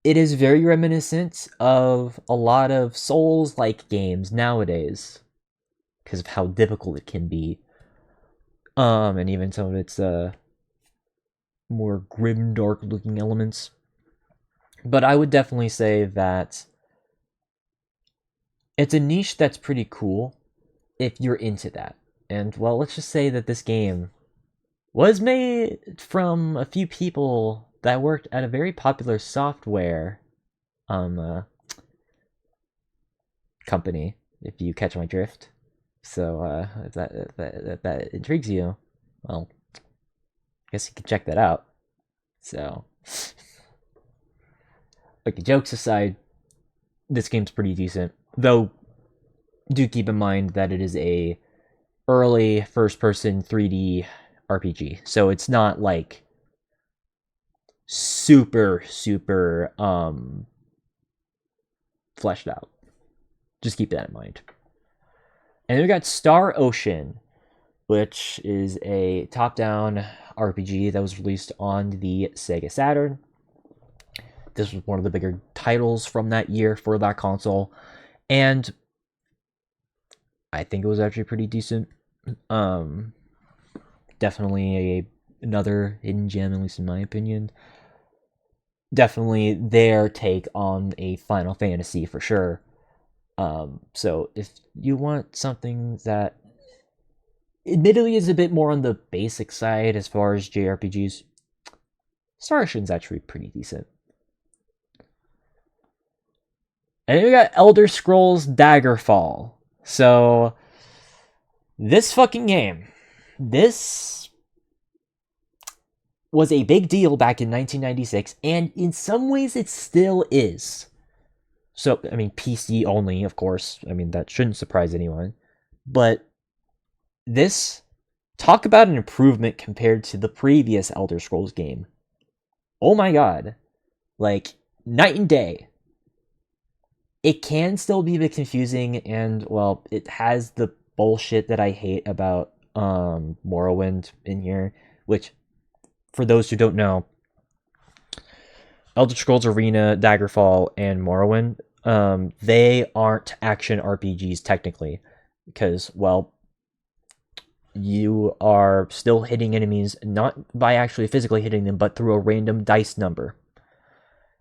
It is very reminiscent of a lot of Souls-like games nowadays, because of how difficult it can be. And even some of its more grim, dark-looking elements. But I would definitely say that it's a niche that's pretty cool if you're into that. And, well, let's just say that this game was made from a few people that worked at a very popular software company, if you catch my drift. So, if that intrigues you, well, I guess you can check that out. So, okay, jokes aside, this game's pretty decent. Though, do keep in mind that it is a early first-person 3D RPG. So it's not like super fleshed out. Just keep that in mind. And then we got Star Ocean, which is a top-down RPG that was released on the Sega Saturn. this was one of the bigger titles from that year for that console, and I think it was actually pretty decent. Definitely another hidden gem, at least in my opinion. Definitely their take on a Final Fantasy for sure. So if you want something that admittedly is a bit more on the basic side as far as JRPGs, Star Ocean's actually pretty decent. And then we got Elder Scrolls Daggerfall. So, this fucking game, this was a big deal back in 1996, and in some ways it still is. So, I mean, PC only, of course. I mean, that shouldn't surprise anyone. But this, talk about an improvement compared to the previous Elder Scrolls game. Oh my god. Like, night and day. It can still be a bit confusing, and, well, it has the bullshit that I hate about Morrowind in here, which, for those who don't know, Elder Scrolls Arena, Daggerfall, and Morrowind, they aren't action RPGs technically, because, well, you are still hitting enemies, not by actually physically hitting them, but through a random dice number.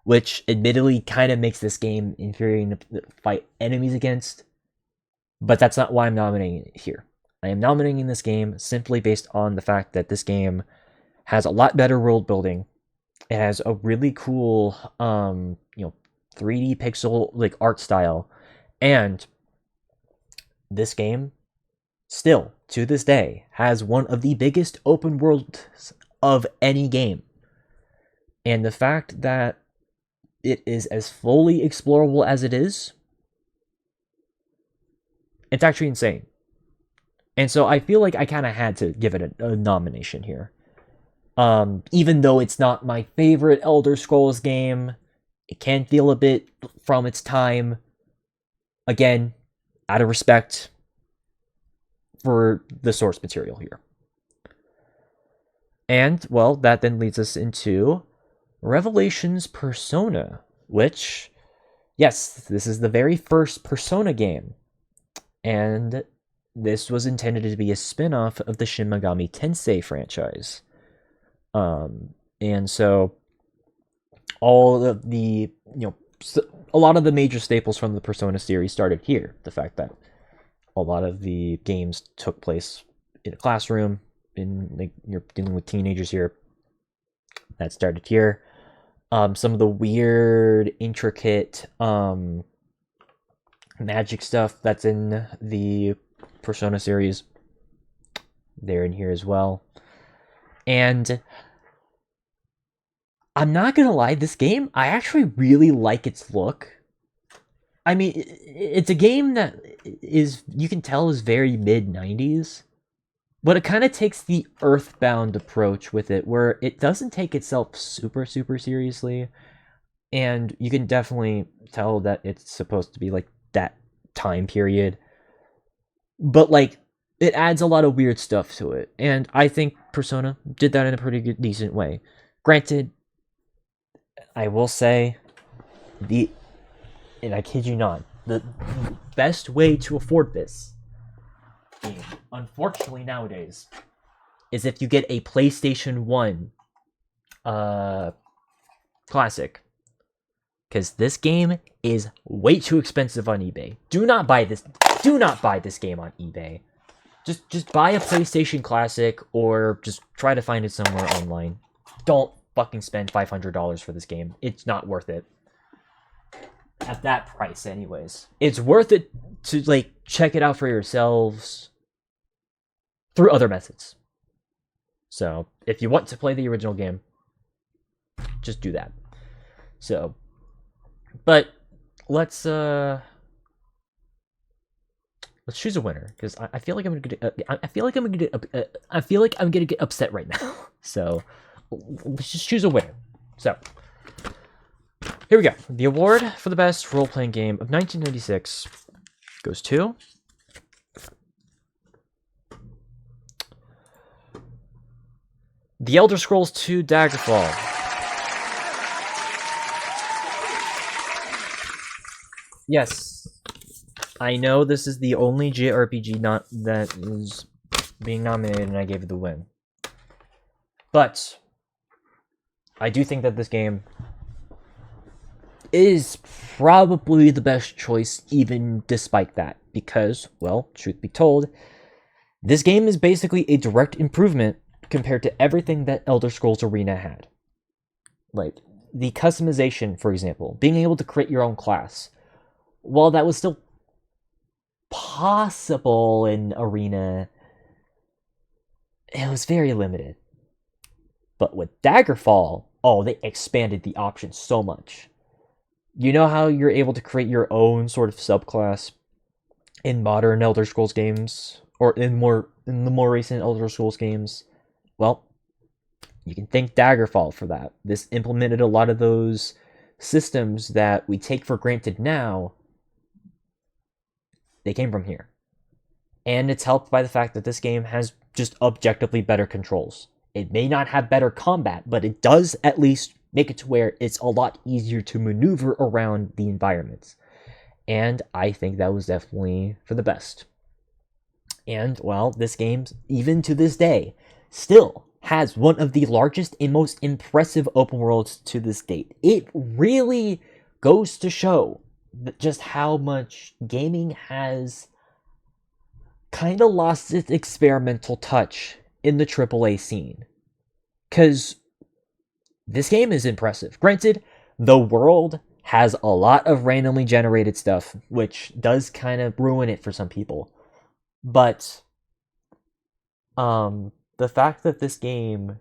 Which admittedly kind of makes this game infuriating to fight enemies against, but that's not why I'm nominating it here. I am nominating this game simply based on the fact that this game has a lot better world building. It has a really cool, 3D pixel like art style, and this game still to this day has one of the biggest open worlds of any game. And the fact that it is as fully explorable as it is, it's actually insane. And so I feel like I kind of had to give it a nomination here. Even though it's not my favorite Elder Scrolls game, it can feel a bit from its time. Again, out of respect for the source material here. And, well, that then leads us into Revelations Persona, which, yes, this is the very first Persona game, and this was intended to be a spin-off of the Shin Megami Tensei franchise. And so all of the, a lot of the major staples from the Persona series started here. The fact that a lot of the games took place in a classroom, you're dealing with teenagers here. That started here. Some of the weird, intricate magic stuff that's in the Persona series, they're in here as well. And I'm not gonna lie, this game, I actually really like its look. I mean, it's a game that is, you can tell, is very mid-90s. But it kind of takes the Earthbound approach with it, where it doesn't take itself super, super seriously. And you can definitely tell that it's supposed to be, like, that time period. But, like, it adds a lot of weird stuff to it. And I think Persona did that in a pretty good, decent way. Granted, I will say, and I kid you not, the best way to afford this game, unfortunately nowadays, is if you get a PlayStation 1 Classic. Because this game is way too expensive on eBay. Do not buy this game on eBay. Just buy a PlayStation Classic, or just try to find it somewhere online. Don't fucking spend $500 for this game. It's not worth it. At that price anyways. It's worth it to, like, check it out for yourselves through other methods. So, if you want to play the original game, just do that. So, but let's choose a winner, because I feel like I'm gonna get upset right now. So, let's just choose a winner. So, here we go. The award for the best role-playing game of 1996 goes to The Elder Scrolls II Daggerfall. yes, I know this is the only JRPG that is being nominated, and I gave it the win. But I do think that this game is probably the best choice, even despite that, because, well, truth be told, this game is basically a direct improvement compared to everything that Elder Scrolls Arena had. Like, the customization, for example, being able to create your own class. While that was still possible in Arena, it was very limited. But with Daggerfall, oh, they expanded the options so much. You know how you're able to create your own sort of subclass in modern Elder Scrolls games, or in the more recent Elder Scrolls games? Well, you can thank Daggerfall for that. This implemented a lot of those systems that we take for granted now. They came from here. And it's helped by the fact that this game has just objectively better controls. It may not have better combat, but it does at least make it to where it's a lot easier to maneuver around the environments. And I think that was definitely for the best. And, well, this game, even to this day, still has one of the largest and most impressive open worlds to this date. It really goes to show just how much gaming has kind of lost its experimental touch in the AAA scene. Because this game is impressive. Granted, the world has a lot of randomly generated stuff, which does kind of ruin it for some people. But the fact that this game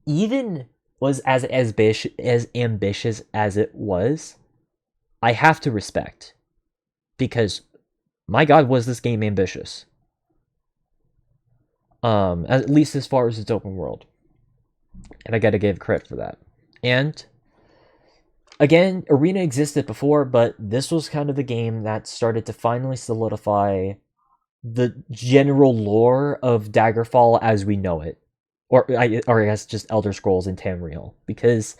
even was as ambitious as it was, I have to respect. Because, my god, was this game ambitious. At least as far as its open world. And I gotta give credit for that. And, again, Arena existed before, but this was kind of the game that started to finally solidify the general lore of Daggerfall as we know it. Or I guess just Elder Scrolls and Tamriel. Because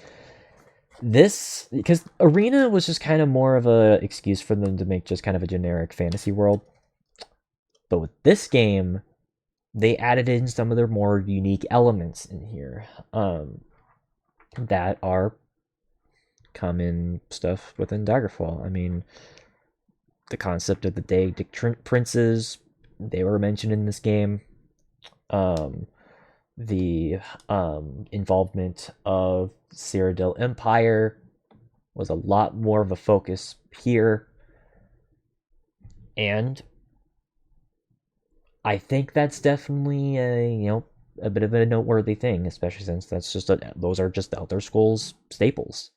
Arena was just kind of more of a excuse for them to make just kind of a generic fantasy world. But with this game, they added in some of their more unique elements in here that are common stuff within Daggerfall. I mean, the concept of the Daedic princes, they were mentioned in this game. The involvement of Cyrodiil Empire was a lot more of a focus here. And I think that's definitely a bit of a noteworthy thing, especially since those are just Elder Scrolls staples.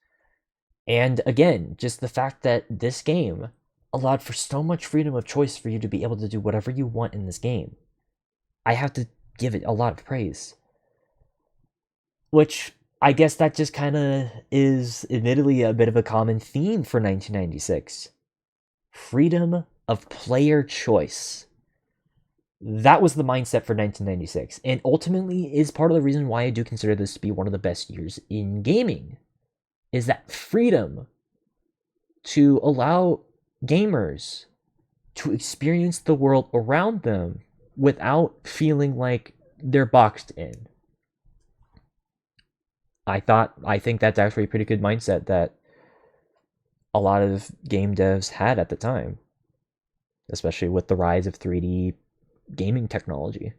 And again, just the fact that this game allowed for so much freedom of choice for you to be able to do whatever you want in this game. I have to give it a lot of praise. Which, I guess that just kind of is admittedly a bit of a common theme for 1996. Freedom of player choice. That was the mindset for 1996, and ultimately is part of the reason why I do consider this to be one of the best years in gaming, is that freedom to allow gamers to experience the world around them without feeling like they're boxed in. I think that's actually a pretty good mindset that a lot of game devs had at the time, especially with the rise of 3D gaming technology.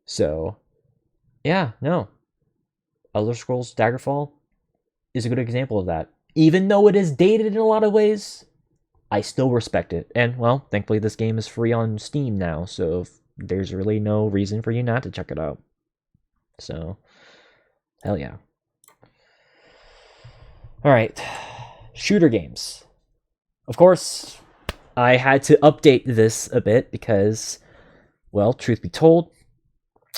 So, yeah, no. Elder Scrolls Daggerfall is a good example of that. Even though it is dated in a lot of ways, I still respect it. And, well, thankfully this game is free on Steam now, so there's really no reason for you not to check it out. So, hell yeah. Alright, shooter games. Of course, I had to update this a bit because, well, truth be told,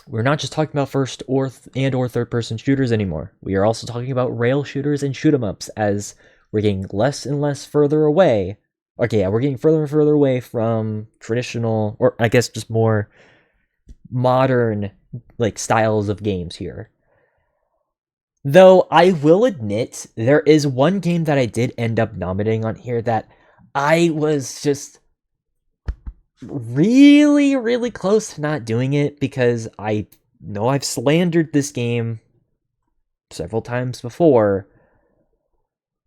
we're not just talking about first or third person shooters anymore. We are also talking about rail shooters and shoot 'em ups as we're getting less and less further away. Okay, yeah, we're getting further and further away from traditional, or I guess just more modern, like, styles of games here. Though I will admit, there is one game that I did end up nominating on here that I was just really, really close to not doing it because I know I've slandered this game several times before,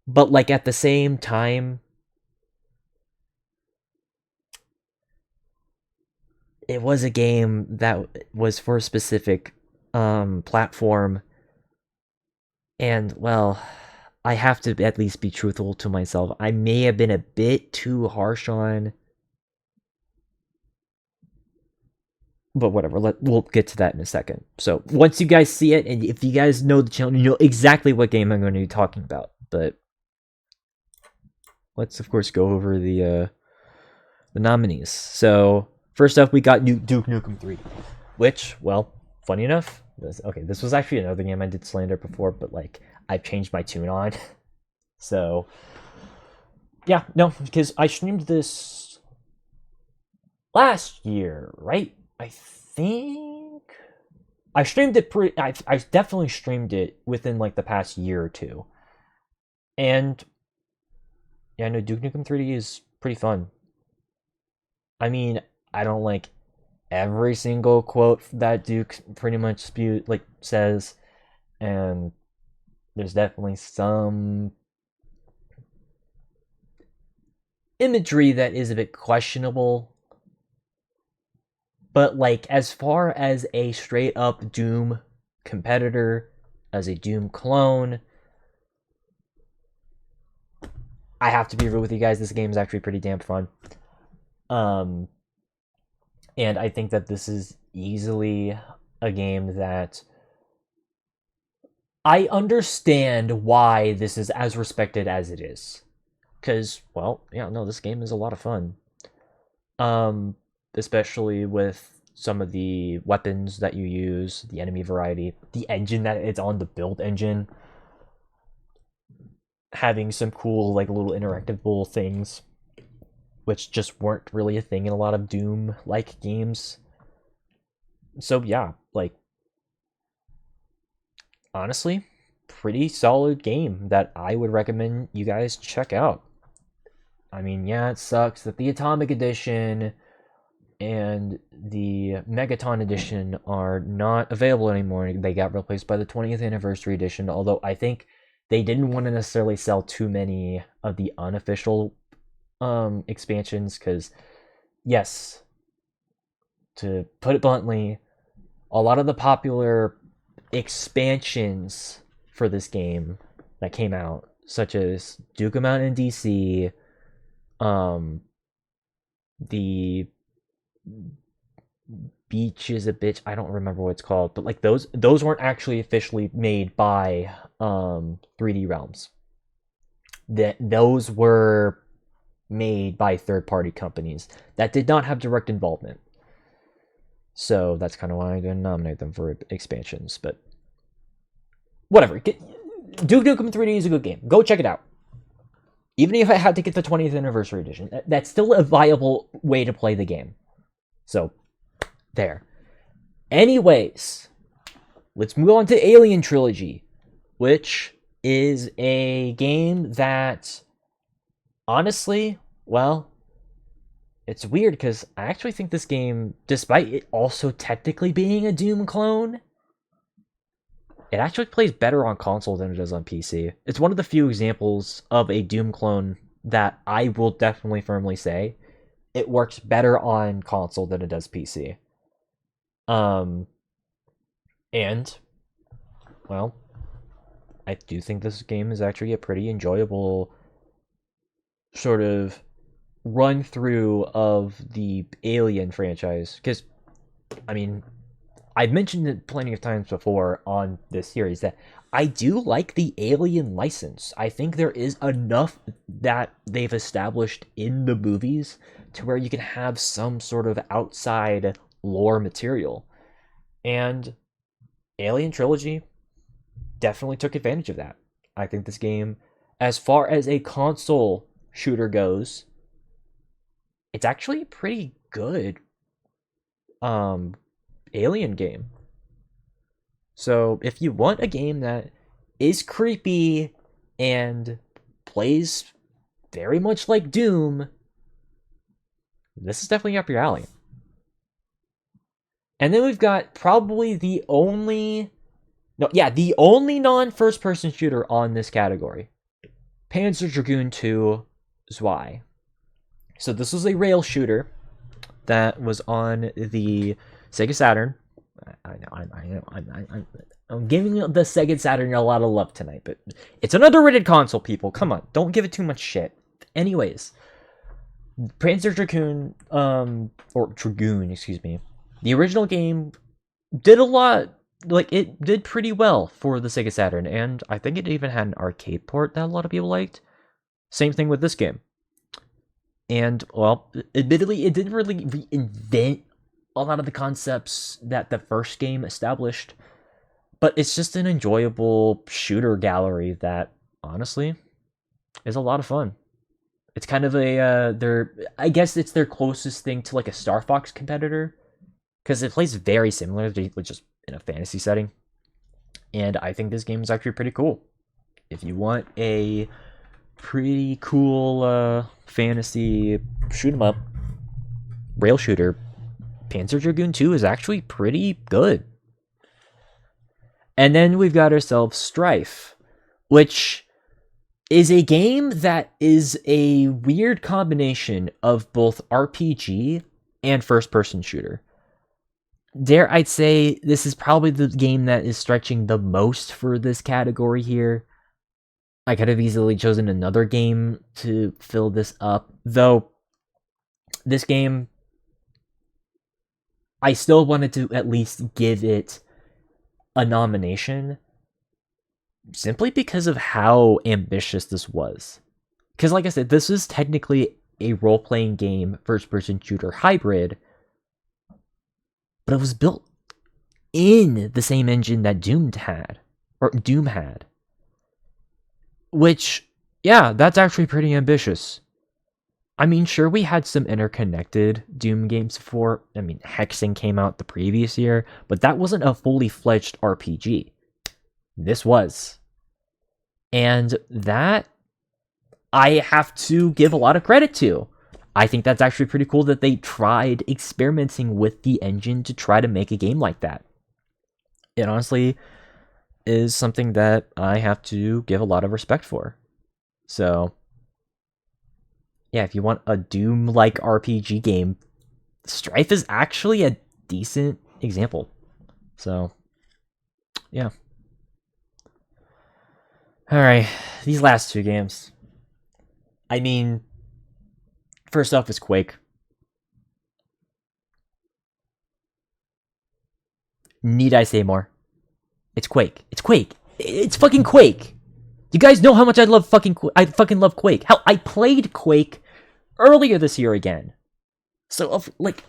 but like at the same time, it was a game that was for a specific platform, and well, I have to at least be truthful to myself. I may have been a bit too harsh on, but whatever. We'll get to that in a second. So once you guys see it, and if you guys know the channel, you know exactly what game I'm going to be talking about. But let's of course go over the nominees. So first up, we got Duke Nukem 3, which, well, funny enough, this was actually another game I did slander before, but like I've changed my tune on. So yeah, no, because I streamed this last year, right? I think I streamed it I definitely streamed it within like the past year or two. And yeah, no, Duke Nukem 3D is pretty fun. I mean, I don't like every single quote that Duke pretty much says, and there's definitely some imagery that is a bit questionable. But like, as far as a straight up Doom competitor, as a Doom clone, I have to be real with you guys, this game is actually pretty damn fun. And I think that this is easily a game that I understand why this is as respected as it is. Because, well, yeah, no, this game is a lot of fun. Especially with some of the weapons that you use, the enemy variety, the engine that it's on, the build engine, having some cool, like, little interactable things, which just weren't really a thing in a lot of Doom-like games. So, yeah, like, honestly, pretty solid game that I would recommend you guys check out. I mean, yeah, it sucks that the Atomic Edition and the Megaton Edition are not available anymore. They got replaced by the 20th Anniversary Edition, although I think they didn't want to necessarily sell too many of the unofficial expansions, because, yes, to put it bluntly, a lot of the popular expansions for this game that came out, such as Duke Mountain in DC, the Beach is a bitch, I don't remember what it's called, but like those weren't actually officially made by 3D Realms. Those were made by third-party companies that did not have direct involvement. So that's kind of why I didn't nominate them for expansions, but whatever. Duke Nukem 3D is a good game. Go check it out. Even if I had to get the 20th Anniversary Edition, that's still a viable way to play the game. So, there. Anyways, let's move on to Alien Trilogy, which is a game that, honestly, well, it's weird because I actually think this game, despite it also technically being a Doom clone, it actually plays better on console than it does on PC. It's one of the few examples of a Doom clone that I will definitely firmly say it works better on console than it does PC. And, well, I do think this game is actually a pretty enjoyable sort of run through of the Alien franchise. Because, I mean, I've mentioned it plenty of times before on this series that I do like the Alien license. I think there is enough that they've established in the movies to where you can have some sort of outside lore material. And Alien Trilogy definitely took advantage of that. I think this game, as far as a console shooter goes, it's actually a pretty good Alien game. So if you want a game that is creepy and plays very much like Doom, this is definitely up your alley. And then we've got probably the only non-first person shooter on this category. Panzer Dragoon 2 Zwei. So this was a rail shooter that was on the Sega Saturn. I'm giving the Sega Saturn a lot of love tonight, but it's an underrated console, people. Come on, don't give it too much shit. Anyways, Panzer Dragoon, or Dragoon, excuse me. The original game did a lot, like, it did pretty well for the Sega Saturn, and I think it even had an arcade port that a lot of people liked. Same thing with this game. And, well, admittedly, it didn't really reinvent a lot of the concepts that the first game established, but it's just an enjoyable shooter gallery that, honestly, is a lot of fun. It's kind of I guess it's their closest thing to, like, a Star Fox competitor, because it plays very similarly, just in a fantasy setting. And I think this game is actually pretty cool. If you want a pretty cool fantasy shoot 'em up rail shooter, Panzer Dragoon 2 is actually pretty good. And then we've got ourselves Strife, which is a game that is a weird combination of both RPG and first-person shooter. Dare I'd say this is probably the game that is stretching the most for this category here. I could have easily chosen another game to fill this up, though this game, I still wanted to at least give it a nomination, simply because of how ambitious this was. Because like I said, this is technically a role-playing game, first-person shooter hybrid, but it was built in the same engine that Doom had. Which, yeah, that's actually pretty ambitious. I mean, sure, we had some interconnected Doom games before. I mean, Hexen came out the previous year, but that wasn't a fully fledged RPG. This was. And that, I have to give a lot of credit to. I think that's actually pretty cool that they tried experimenting with the engine to try to make a game like that. It honestly is something that I have to give a lot of respect for. So, yeah, if you want a Doom-like RPG game, Strife is actually a decent example. So, yeah. Alright, these last two games. I mean, first off is Quake. Need I say more? It's Quake. It's Quake. It's fucking Quake. You guys know how much I fucking love Quake. Hell, I played Quake earlier this year again. So, like,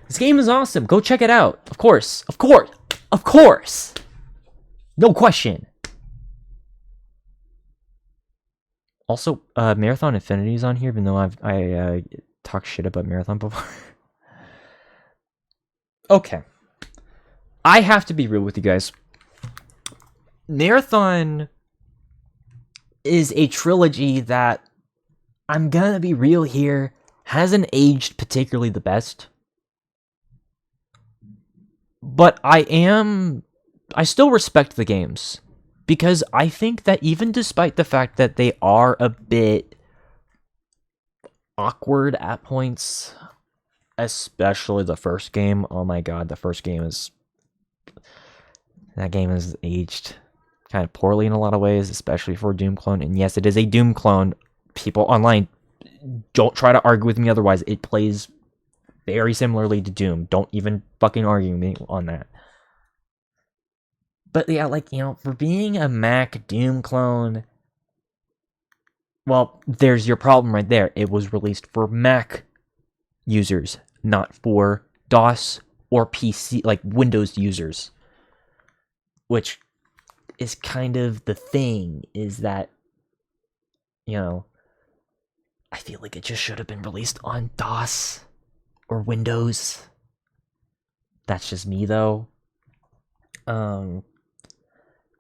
this game is awesome. Go check it out. Of course. Of course. Of course. No question. Also, Marathon Infinity is on here, even though I talked shit about Marathon before. Okay. I have to be real with you guys. Marathon is a trilogy that, I'm gonna be real here, hasn't aged particularly the best. But I still respect the games. Because I think that even despite the fact that they are a bit awkward at points, especially the first game, oh my god, that game is aged kind of poorly in a lot of ways, especially for a Doom clone. And yes, it is a Doom clone. People online, don't try to argue with me otherwise. It plays very similarly to Doom. Don't even fucking argue with me on that. But yeah, like, you know, for being a Mac Doom clone, well, there's your problem right there. It was released for Mac users, not for DOS or PC, like Windows users. Which is kind of the thing, is that, you know, I feel like it just should have been released on DOS or Windows. That's just me, though.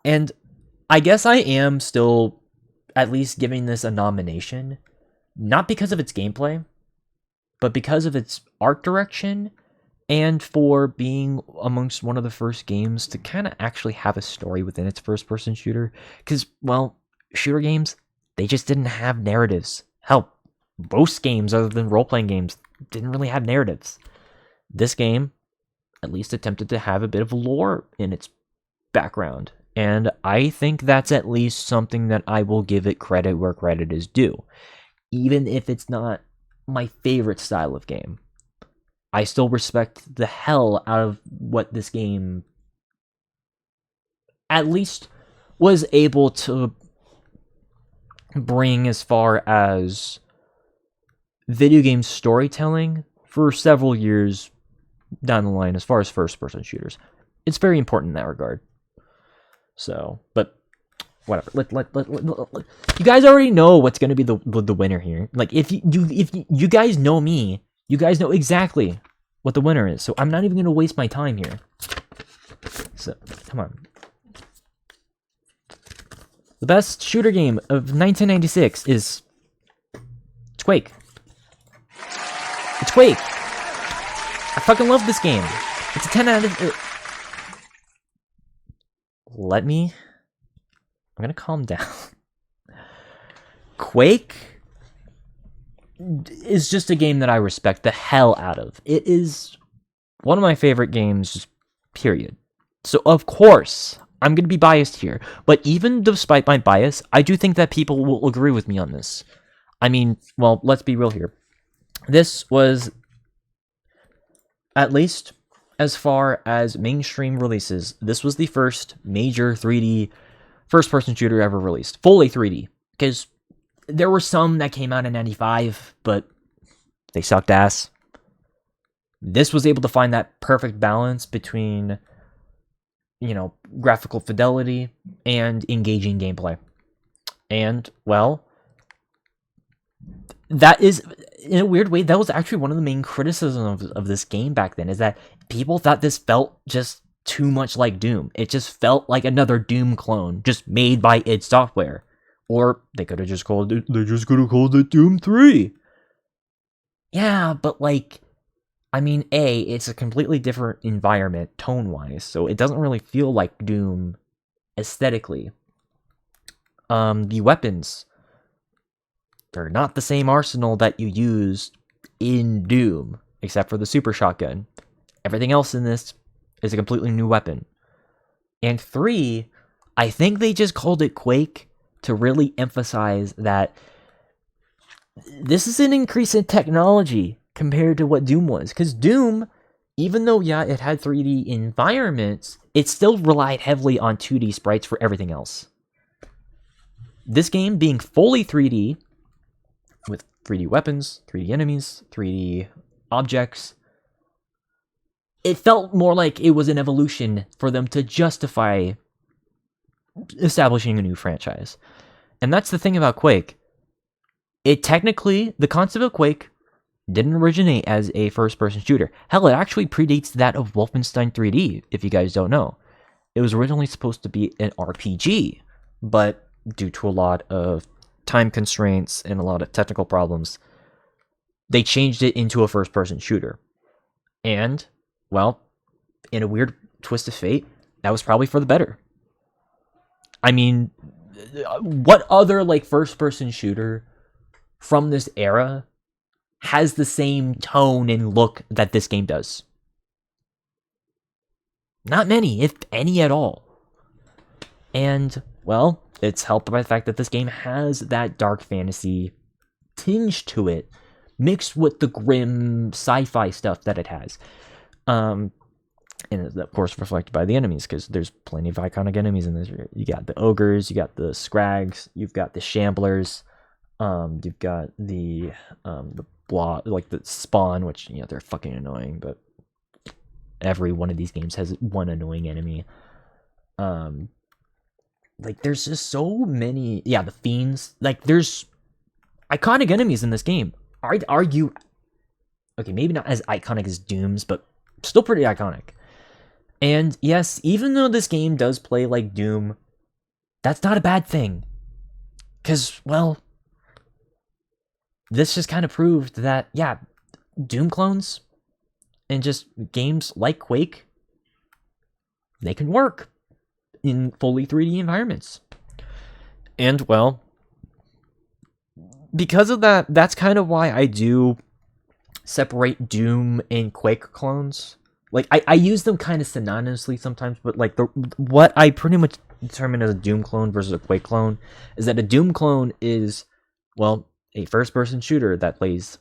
And I guess I am still at least giving this a nomination, not because of its gameplay, but because of its art direction and for being amongst one of the first games to kind of actually have a story within its first-person shooter. Because, well, shooter games, they just didn't have narratives. Hell, most games other than role-playing games didn't really have narratives. This game at least attempted to have a bit of lore in its background. And I think that's at least something that I will give it credit where credit is due. Even if it's not my favorite style of game, I still respect the hell out of what this game at least was able to bring as far as video game storytelling for several years down the line as far as first-person shooters. It's very important in that regard. So, but whatever. You guys already know what's going to be the winner here. Like, if you guys know me, you guys know exactly what the winner is. So I'm not even going to waste my time here. So, come on. The best shooter game of 1996 is Quake. It's Quake. I fucking love this game. It's a 10 out of... I'm gonna calm down. Quake is just a game that I respect the hell out of. It is one of my favorite games, period. So, of course, I'm gonna be biased here. But even despite my bias, I do think that people will agree with me on this. I mean, well, let's be real here. This was, at least as far as mainstream releases, this was the first major 3D first-person shooter ever released. Fully 3D. Because there were some that came out in 95, but they sucked ass. This was able to find that perfect balance between, you know, graphical fidelity and engaging gameplay. And, well, that is, in a weird way, that was actually one of the main criticisms of this game back then, is that people thought this felt just too much like Doom. It just felt like another Doom clone, just made by id Software. Or they could have just called it, Doom 3. Yeah, but like, I mean, it's a completely different environment tone-wise, so it doesn't really feel like Doom aesthetically. The weapons, they're not the same arsenal that you used in Doom, except for the super shotgun. Everything else in this is a completely new weapon. And 3, I think they just called it Quake to really emphasize that this is an increase in technology compared to what Doom was. Because Doom, even though, yeah, it had 3D environments, it still relied heavily on 2D sprites for everything else. This game being fully 3D, with 3D weapons, 3D enemies, 3D objects, it felt more like it was an evolution for them to justify establishing a new franchise. And that's the thing about Quake. It technically, the concept of Quake didn't originate as a first-person shooter. Hell, it actually predates that of Wolfenstein 3D, if you guys don't know. It was originally supposed to be an RPG, but due to a lot of time constraints and a lot of technical problems, they changed it into a first-person shooter. And, well, in a weird twist of fate, that was probably for the better. I mean, what other, like, first-person shooter from this era has the same tone and look that this game does? Not many, if any at all. And, well, it's helped by the fact that this game has that dark fantasy tinge to it, mixed with the grim sci-fi stuff that it has. And it's, of course, reflected by the enemies, because there's plenty of iconic enemies in this. You got the ogres, you got the scrags, you've got the shamblers, you've got the like the spawn, which, you know, they're fucking annoying, but every one of these games has one annoying enemy. Like, there's just so many. Yeah, the fiends. Like, there's iconic enemies in this game. I'd argue, okay, maybe not as iconic as Doom's, but still pretty iconic. And yes, even though this game does play like Doom, that's not a bad thing. Because, well, this just kind of proved that, yeah, Doom clones and just games like Quake, they can work in fully 3D environments. And, well, because of that, that's kind of why I do separate Doom and Quake clones. Like, I use them kind of synonymously sometimes, but, like, what I pretty much determine as a Doom clone versus a Quake clone is that a Doom clone is, well, a first-person shooter that plays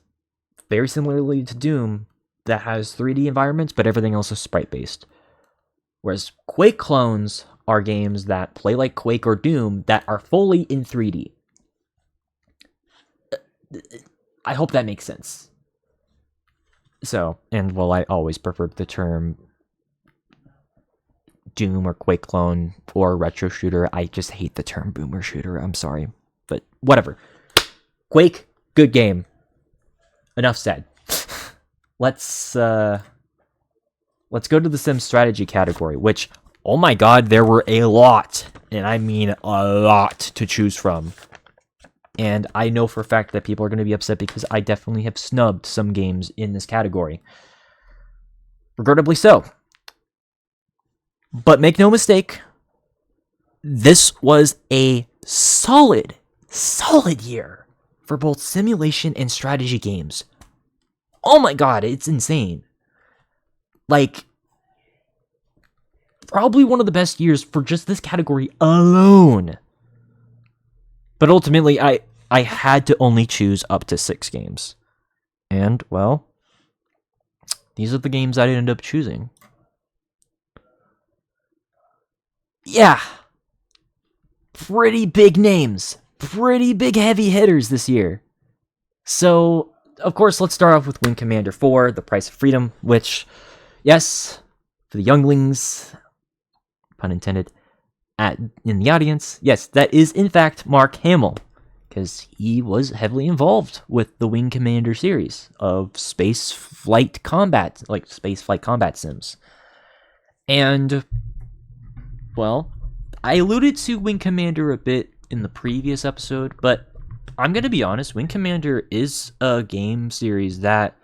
very similarly to Doom that has 3D environments, but everything else is sprite-based. Whereas Quake clones are games that play like Quake or Doom that are fully in 3D. I hope that makes sense. So, and well, I always preferred the term Doom or Quake clone or retro shooter. I just hate the term boomer shooter. I'm sorry, but whatever. Quake, good game. Enough said. Let's go to the Sim strategy category, which, oh my god, there were a lot, and I mean a lot to choose from. And I know for a fact that people are going to be upset because I definitely have snubbed some games in this category. Regrettably so. But make no mistake, this was a solid year for both simulation and strategy games. Oh my god, it's insane. Like, probably one of the best years for just this category alone. But ultimately, I had to only choose up to 6 games. And, well, these are the games I ended up choosing. Yeah. Pretty big names. Pretty big heavy hitters this year. So, of course, let's start off with Wing Commander 4, The Price of Freedom, which, yes, for the younglings, pun intended, in the audience, yes, that is in fact Mark Hamill, because he was heavily involved with the Wing Commander series of space flight combat sims. And, well, I alluded to Wing Commander a bit in the previous episode, but I'm going to be honest, Wing Commander is a game series that,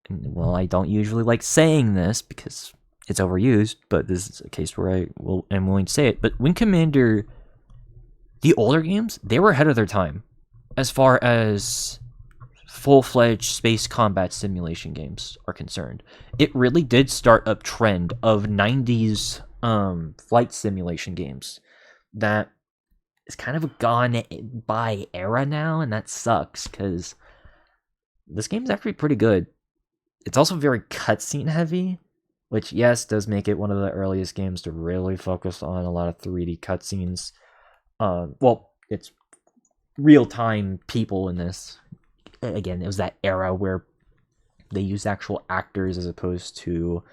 well, I don't usually like saying this because it's overused, but this is a case where I'm willing to say it. But Wing Commander, the older games, they were ahead of their time as far as full-fledged space combat simulation games are concerned. It really did start a trend of 90s flight simulation games that is kind of a gone by era now, and that sucks because this game's actually pretty good. It's also very cutscene heavy, which, yes, does make it one of the earliest games to really focus on a lot of 3D cutscenes. Well, it's real-time people in this. Again, it was that era where they used actual actors as opposed to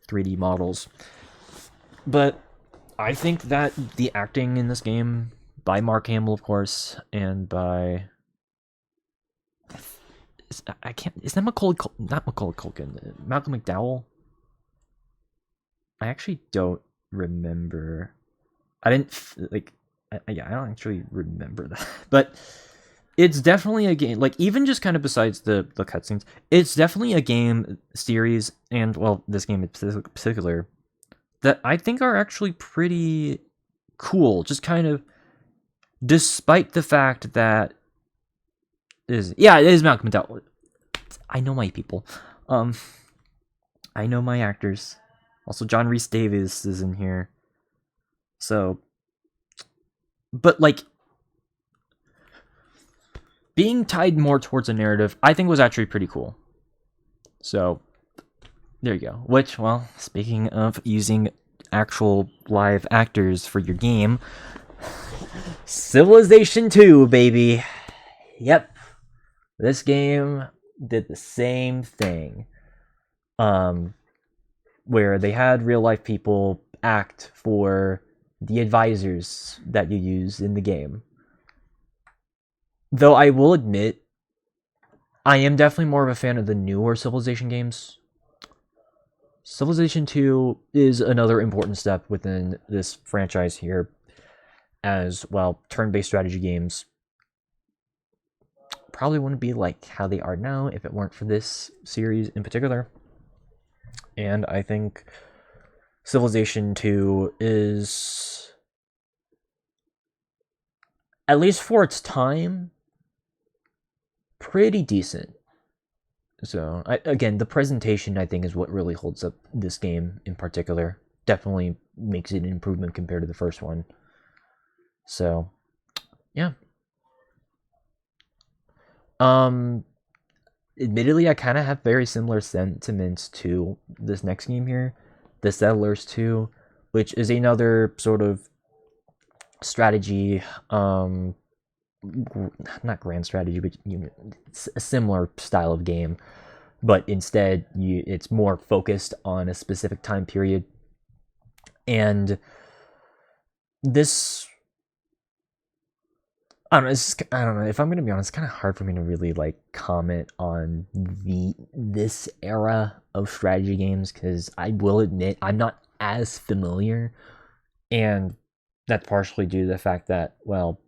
3D models. But I think that the acting in this game, by Mark Hamill, of course, and by... Is that not Macaulay Culkin, Malcolm McDowell? I actually don't remember. I don't actually remember that. But it's definitely a game, like, even just kind of besides the cutscenes, it's definitely a game series, and, well, this game in particular, that I think are actually pretty cool. Just kind of, despite the fact that it is Malcolm McDowell. I know my people. I know my actors. Also, John Rhys Davies is in here. So, but, like, being tied more towards a narrative, I think was actually pretty cool. So, there you go. Which, well, speaking of using actual live actors for your game, Civilization 2, baby. Yep. This game did the same thing. Where they had real life people act for the advisors that you use in the game. Though I will admit, I am definitely more of a fan of the newer Civilization games. Civilization 2 is another important step within this franchise here. as well. Turn-based strategy games probably wouldn't be like how they are now if it weren't for this series in particular. And I think Civilization 2 is, at least for its time, pretty decent. So, again, the presentation, I think, is what really holds up this game in particular. Definitely makes it an improvement compared to the first one. So, yeah. Admittedly, I kind of have very similar sentiments to this next game here, The Settlers 2, which is another sort of strategy, not grand strategy, but it's a similar style of game, but instead it's more focused on a specific time period. And this, I don't know. If I'm gonna be honest, it's kind of hard for me to really like comment on this era of strategy games because I will admit I'm not as familiar, and that's partially due to the fact that, well,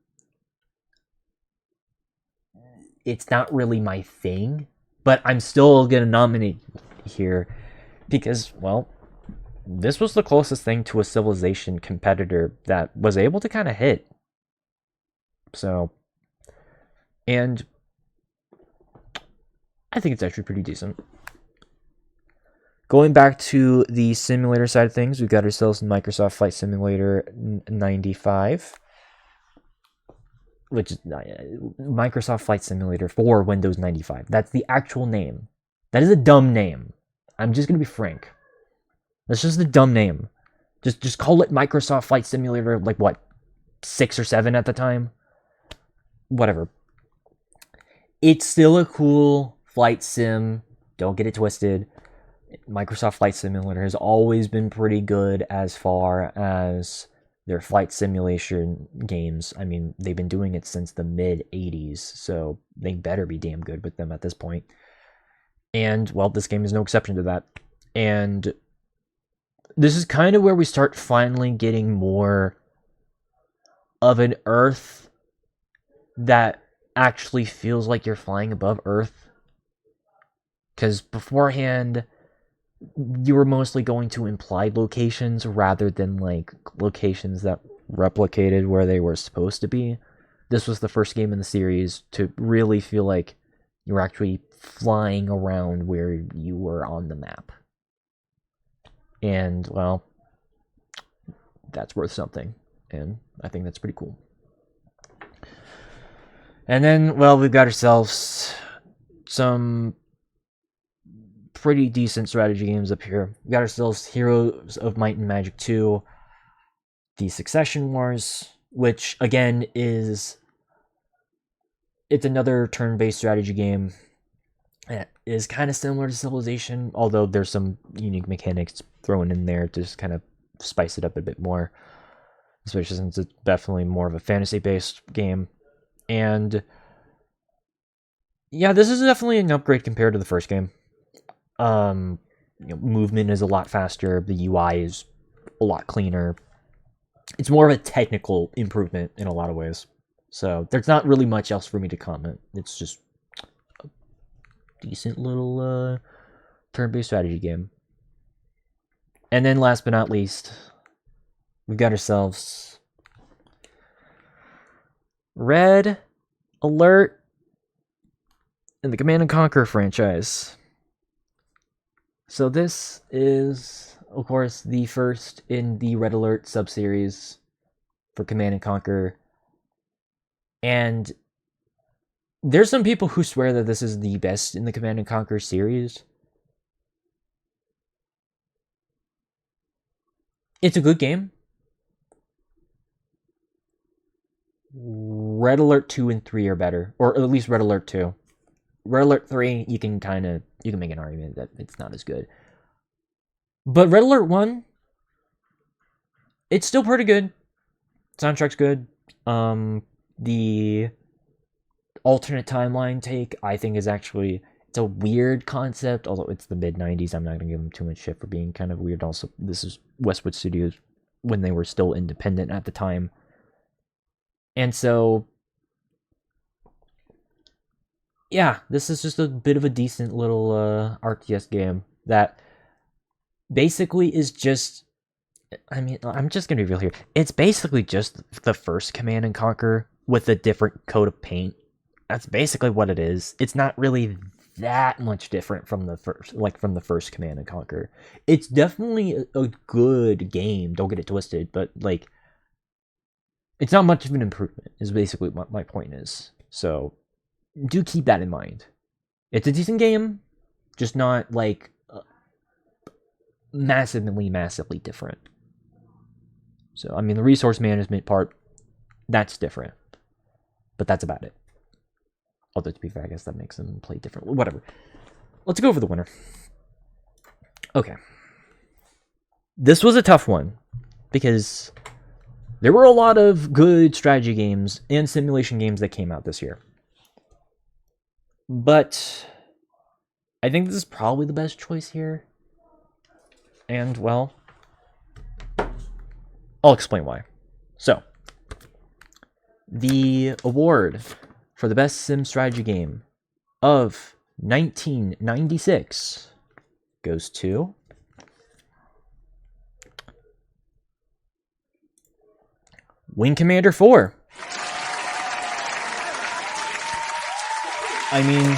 it's not really my thing. But I'm still gonna nominate here because, well, this was the closest thing to a Civilization competitor that was able to kind of hit. So, and I think it's actually pretty decent. Going back to the simulator side of things, we've got ourselves Microsoft Flight Simulator 95, which is Microsoft Flight Simulator for Windows 95. That's the actual name. That is a dumb name. I'm just going to be frank. That's just a dumb name. Just call it Microsoft Flight Simulator, like what, 6 or 7 at the time? Whatever. It's still a cool flight sim. Don't get it twisted. Microsoft Flight Simulator has always been pretty good as far as their flight simulation games. I mean, they've been doing it since the mid-'80s, so they better be damn good with them at this point. And, well, this game is no exception to that. And this is kind of where we start finally getting more of an Earth that actually feels like you're flying above Earth. Because beforehand, you were mostly going to implied locations rather than like locations that replicated where they were supposed to be. This was the first game in the series to really feel like you were actually flying around where you were on the map. And, well, that's worth something. And I think that's pretty cool. And then, well, we've got ourselves some pretty decent strategy games up here. We got ourselves Heroes of Might and Magic 2, The Succession Wars, which again it's another turn-based strategy game. It is kind of similar to Civilization, although there's some unique mechanics thrown in there to just kind of spice it up a bit more, especially since it's definitely more of a fantasy-based game. And yeah, this is definitely an upgrade compared to the first game. Movement is a lot faster. The UI is a lot cleaner. It's more of a technical improvement in a lot of ways. So there's not really much else for me to comment. It's just a decent little turn-based strategy game. And then last but not least, we've got ourselves Red Alert in the Command & Conquer franchise. So this is, of course, the first in the Red Alert subseries for Command & Conquer. And there's some people who swear that this is the best in the Command & Conquer series. It's a good game. Red Alert 2 and 3 are better, or at least Red Alert 2. Red Alert 3, you can make an argument that it's not as good. But Red Alert 1, it's still pretty good. Soundtrack's good. The alternate timeline take, I think, is actually, it's a weird concept, although it's the mid-'90s. I'm not going to give them too much shit for being kind of weird. Also, this is Westwood Studios when they were still independent at the time. And so, yeah, this is just a bit of a decent little RTS game that basically is just, I mean, I'm just gonna be real here. It's basically just the first Command and Conquer with a different coat of paint. That's basically what it is. It's not really that much different from the first Command and Conquer. It's definitely a good game. Don't get it twisted, but like, it's not much of an improvement. Is basically what my point is. So, do keep that in mind. It's a decent game, just not like massively different. So, I mean, the resource management part, that's different. But that's about it. Although, to be fair, I guess that makes them play different. Whatever. Let's go for the winner. Okay. This was a tough one, because there were a lot of good strategy games and simulation games that came out this year. But I think this is probably the best choice here. And, well, I'll explain why. So, the award for the best sim strategy game of 1996 goes to Wing Commander 4. I mean,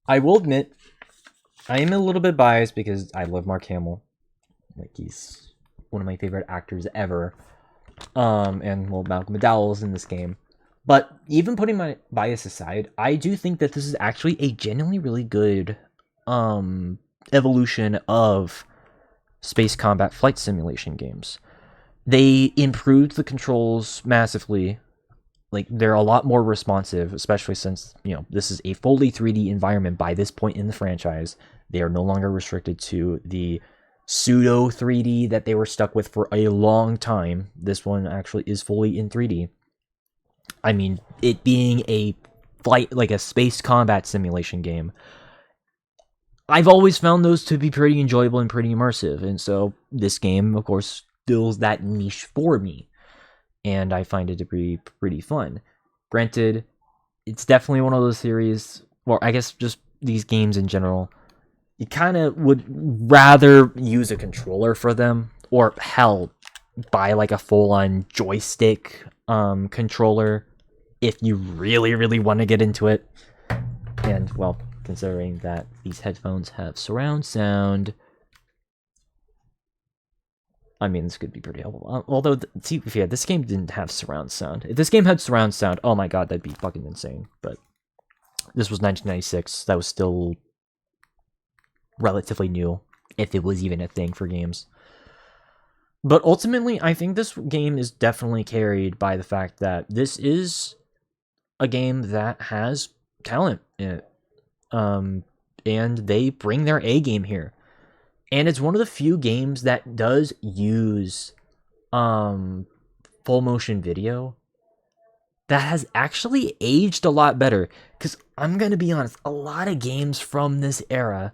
I will admit, I am a little bit biased because I love Mark Hamill. Like, he's one of my favorite actors ever. And, well, Malcolm McDowell is in this game. But even putting my bias aside, I do think that this is actually a genuinely really good evolution of space combat flight simulation games. They improved the controls massively. Like, they're a lot more responsive, especially since, you know, this is a fully 3D environment by this point in the franchise. They are no longer restricted to the pseudo 3D that they were stuck with for a long time. This one actually is fully in 3D. I mean, it being a flight, like a space combat simulation game, I've always found those to be pretty enjoyable and pretty immersive. And so this game, of course, fills that niche for me. And I find it to be pretty fun. Granted, it's definitely one of those series, or I guess just these games in general, you kind of would rather use a controller for them, or hell, buy like a full-on joystick controller if you really want to get into it. And, well, considering that these headphones have surround sound, I mean, this could be pretty helpful. Although, see, yeah, this game didn't have surround sound. If this game had surround sound, oh my god, that'd be fucking insane. But this was 1996. That was still relatively new, if it was even a thing for games. But ultimately, I think this game is definitely carried by the fact that this is a game that has talent in it. And they bring their A game here. And it's one of the few games that does use full motion video that has actually aged a lot better. Because I'm going to be honest, a lot of games from this era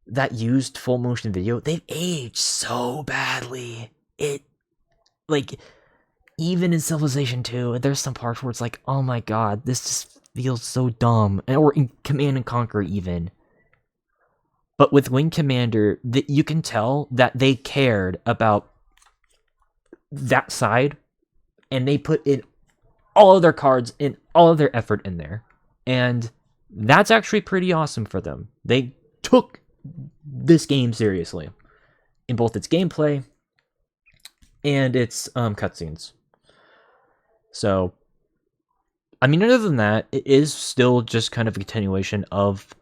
that used full motion video, they've aged so badly. It, like, even in Civilization 2, there's some parts where it's like, oh my god, this just feels so dumb. Or in Command and Conquer even. But with Wing Commander, you can tell that they cared about that side, and they put in all of their cards and all of their effort in there. And that's actually pretty awesome for them. They took this game seriously in both its gameplay and its cutscenes. So, I mean, other than that, it is still just kind of a continuation of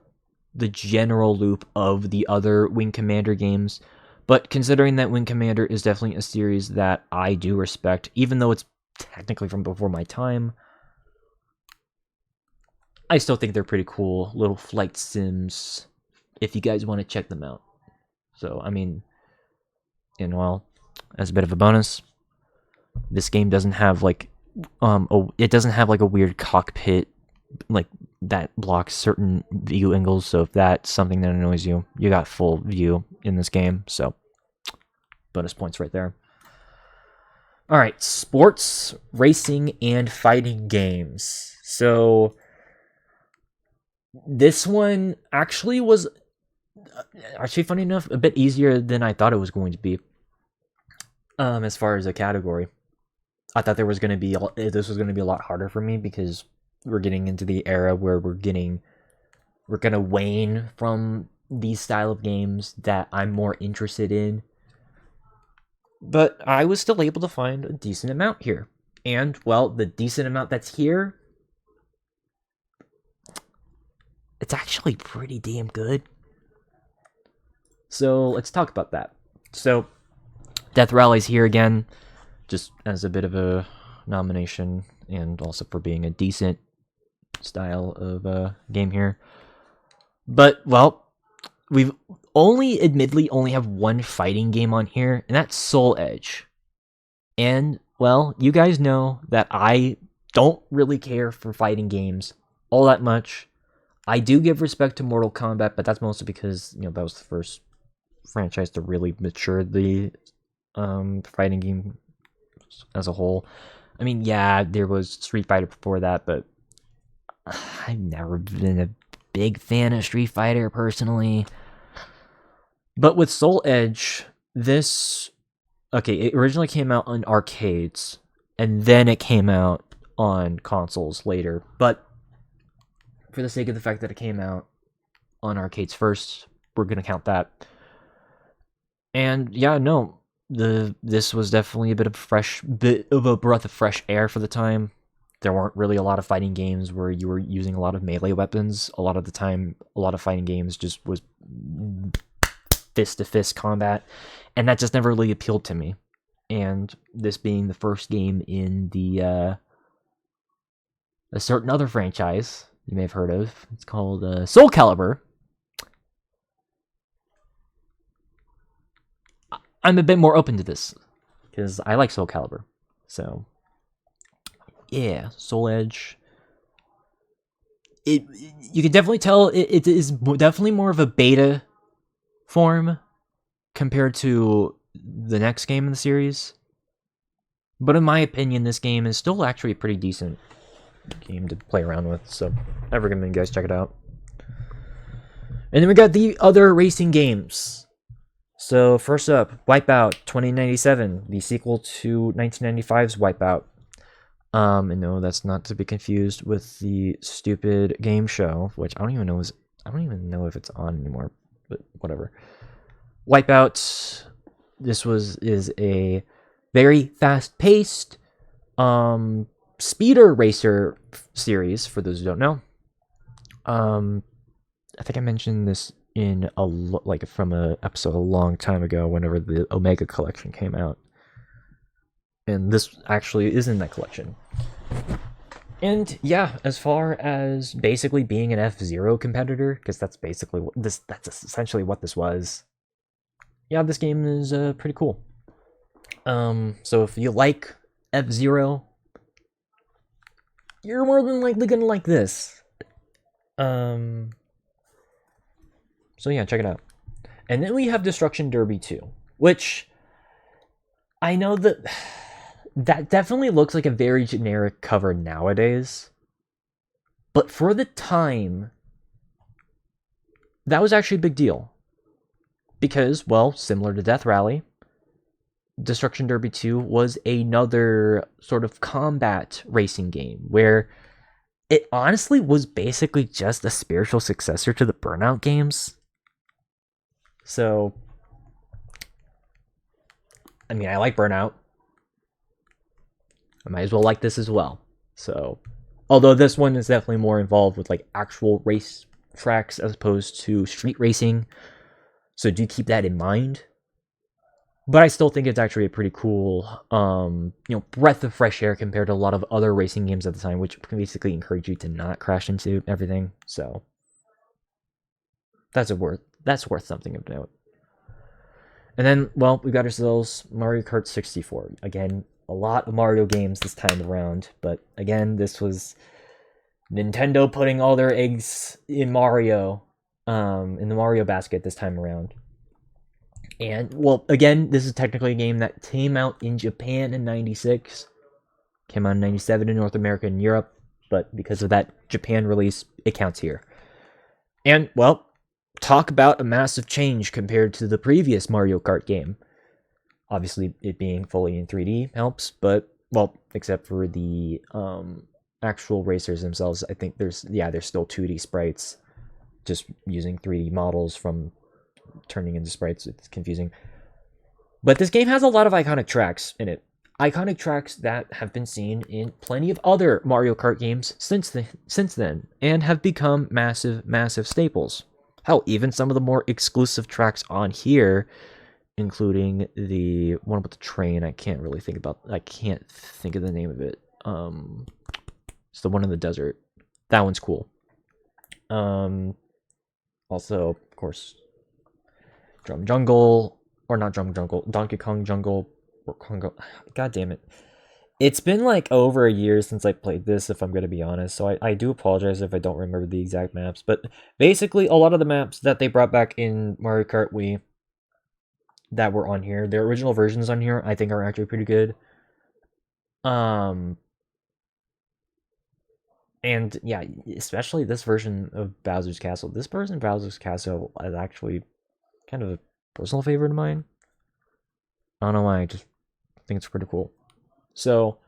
the general loop of the other Wing Commander games. But considering that Wing Commander is definitely a series that I do respect, even though it's technically from before my time, I still think they're pretty cool little flight sims if you guys want to check them out. So, I mean, and well, as a bit of a bonus, this game doesn't have like it doesn't have like a weird cockpit like that blocks certain view angles, so if that's something that annoys you, you got full view in this game, so bonus points right there. Alright, sports, racing, and fighting games. So, this one actually was, funny enough, a bit easier than I thought it was going to be. As far as a category. I thought this was going to be a lot harder for me because we're getting into the era where we're going to wane from these style of games that I'm more interested in. But I was still able to find a decent amount here. And, well, the decent amount that's here, it's actually pretty damn good. So, let's talk about that. So, Death Rally's here again, just as a bit of a nomination, and also for being a decent style of game here. But, well, we've admittedly only have one fighting game on here, and that's Soul Edge. And, well, you guys know that I don't really care for fighting games all that much. I do give respect to Mortal Kombat, but that's mostly because, that was the first franchise to really mature the fighting game as a whole. I mean, yeah, there was Street Fighter before that, but I've never been a big fan of Street Fighter personally. But with Soul Edge, it originally came out on arcades, and then it came out on consoles later. But for the sake of the fact that it came out on arcades first, we're gonna count that. And yeah, no, this was definitely a bit of a breath of fresh air for the time. There weren't really a lot of fighting games where you were using a lot of melee weapons. A lot of the time, a lot of fighting games just was fist-to-fist combat, and that just never really appealed to me. And this being the first game in a certain other franchise you may have heard of, it's called Soul Calibur. I'm a bit more open to this because I like Soul Calibur. So, yeah, Soul Edge. You can definitely tell it is definitely more of a beta form compared to the next game in the series. But in my opinion, this game is still actually a pretty decent game to play around with. So I recommend you guys check it out. And then we got the other racing games. So first up, Wipeout 2097, the sequel to 1995's Wipeout. And no, that's not to be confused with the stupid game show, which I don't even know if it's on anymore, but whatever. Wipeout, is a very fast-paced speeder racer series, for those who don't know. I think I mentioned this in from a episode a long time ago, whenever the Omega collection came out, and this actually is in that collection. And yeah, as far as basically being an F-Zero competitor, because that's essentially what this was. Yeah, this game is pretty cool. So if you like F-Zero, you're more than likely gonna like this. So yeah, check it out. And then we have Destruction Derby 2, which I know that definitely looks like a very generic cover nowadays. But for the time, that was actually a big deal. Because, well, similar to Death Rally, Destruction Derby 2 was another sort of combat racing game where it honestly was basically just a spiritual successor to the Burnout games. So, I mean, I like Burnout. I might as well like this as well. So, although this one is definitely more involved with like actual race tracks as opposed to street racing. So do keep that in mind. But I still think it's actually a pretty cool, breath of fresh air compared to a lot of other racing games at the time, which can basically encourage you to not crash into everything. So that's worth something of note. And then, well, we got ourselves Mario Kart 64. Again, a lot of Mario games this time around, but again, this was Nintendo putting all their eggs in Mario, in the Mario basket this time around. And, well, again, this is technically a game that came out in Japan in 96, came out in 97 in North America and Europe, but because of that Japan release, it counts here. And, well, talk about a massive change compared to the previous Mario Kart game. Obviously, it being fully in 3D helps, but, well, except for the actual racers themselves, I think there's still 2D sprites, just using 3D models from turning into sprites. It's confusing. But this game has a lot of iconic tracks in it. Iconic tracks that have been seen in plenty of other Mario Kart games since then, and have become massive, massive staples. Hell, even some of the more exclusive tracks on here, including the one with the train, I can't think of the name of it. It's the one in the desert. That one's cool. Also, of course, Drum Jungle, or not Drum Jungle, Donkey Kong Jungle, or Congo. God damn it. It's been like over a year since I played this, if I'm going to be honest, so I do apologize if I don't remember the exact maps, but basically a lot of the maps that they brought back in Mario Kart Wii that were on here, their original versions on here, I think are actually pretty good. And yeah, especially this version of Bowser's Castle. This version of Bowser's Castle is actually kind of a personal favorite of mine. I don't know why, I just think it's pretty cool. So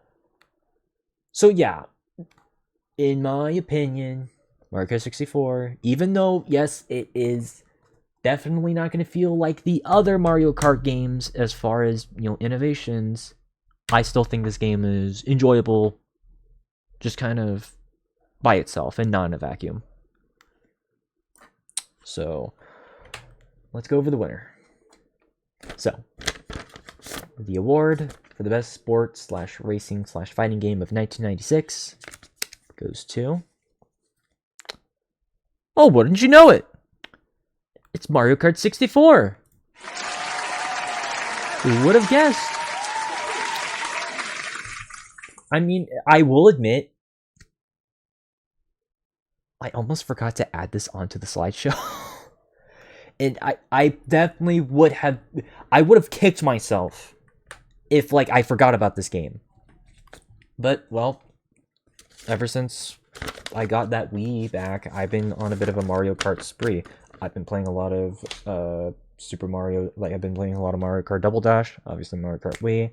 yeah, in my opinion, Mario Kart 64, even though, yes, it is definitely not going to feel like the other Mario Kart games as far as, innovations, I still think this game is enjoyable, just kind of by itself and not in a vacuum. So, let's go over the winner. So, the award for the best sports / racing / fighting game of 1996 goes to... Oh, wouldn't you know it? It's Mario Kart 64. Who would have guessed? I mean, I will admit, I almost forgot to add this onto the slideshow. And I definitely would have kicked myself if, like, I forgot about this game. But, well, ever since I got that Wii back, I've been on a bit of a Mario Kart spree. I've been playing a lot of Super Mario, I've been playing a lot of Mario Kart Double Dash, obviously Mario Kart Wii.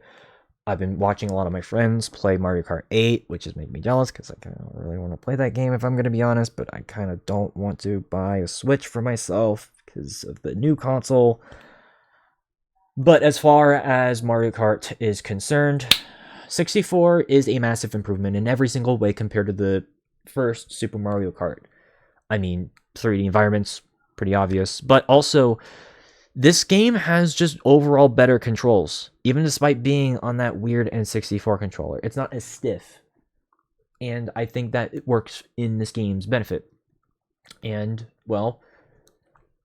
I've been watching a lot of my friends play Mario Kart 8, which is making me jealous, because I kind of really want to play that game, if I'm going to be honest, but I kind of don't want to buy a Switch for myself because of the new console. But as far as Mario Kart is concerned, 64 is a massive improvement in every single way compared to the first Super Mario Kart. I mean, 3D environments, pretty obvious, but also this game has just overall better controls, even despite being on that weird N64 controller. It's not as stiff, and I think that it works in this game's benefit. And, well,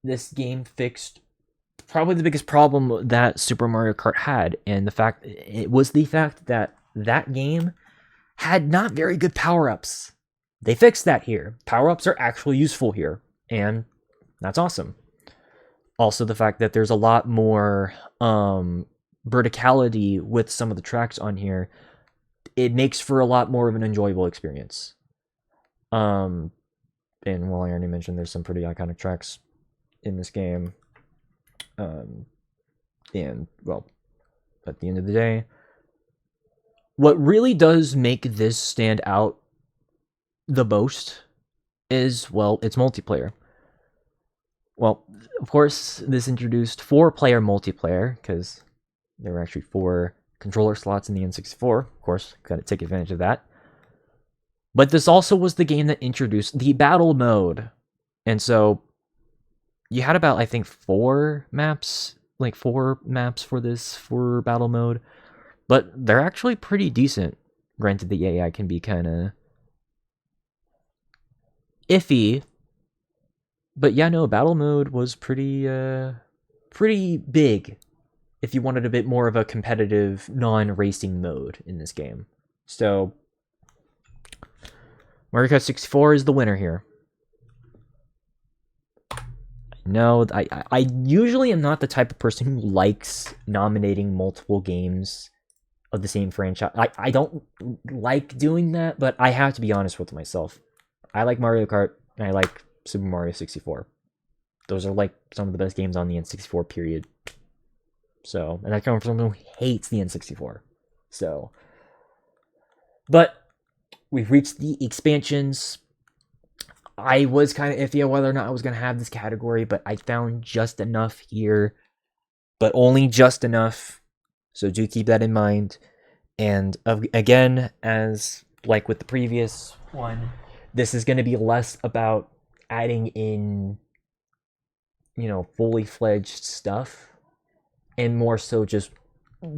this game fixed probably the biggest problem that Super Mario Kart had, and it was the fact that that game had not very good power-ups. They fixed that here. Power-ups are actually useful here, and that's awesome. Also, the fact that there's a lot more verticality with some of the tracks on here, it makes for a lot more of an enjoyable experience. And, well, I already mentioned there's some pretty iconic tracks in this game. And, well, at the end of the day, what really does make this stand out the most is, well, it's multiplayer. Well, of course, this introduced 4-player multiplayer, because there were actually 4 controller slots in the N64. Of course, got to take advantage of that. But this also was the game that introduced the battle mode. And so, you had about, I think, 4 maps for this, for battle mode. But they're actually pretty decent. Granted, the AI can be kind of iffy. But yeah, no, battle mode was pretty big if you wanted a bit more of a competitive, non-racing mode in this game. So, Mario Kart 64 is the winner here. No, I usually am not the type of person who likes nominating multiple games of the same franchise. I don't like doing that, but I have to be honest with myself. I like Mario Kart, and I like Super Mario 64. Those are like some of the best games on the N64 period. So, and I come from someone who hates the N64. So, but we've reached the expansions. I was kind of iffy on whether or not I was going to have this category, but I found just enough here, but only just enough. So do keep that in mind. And again, as like with the previous one, this is going to be less about adding in, you know, fully fledged stuff, and more so just,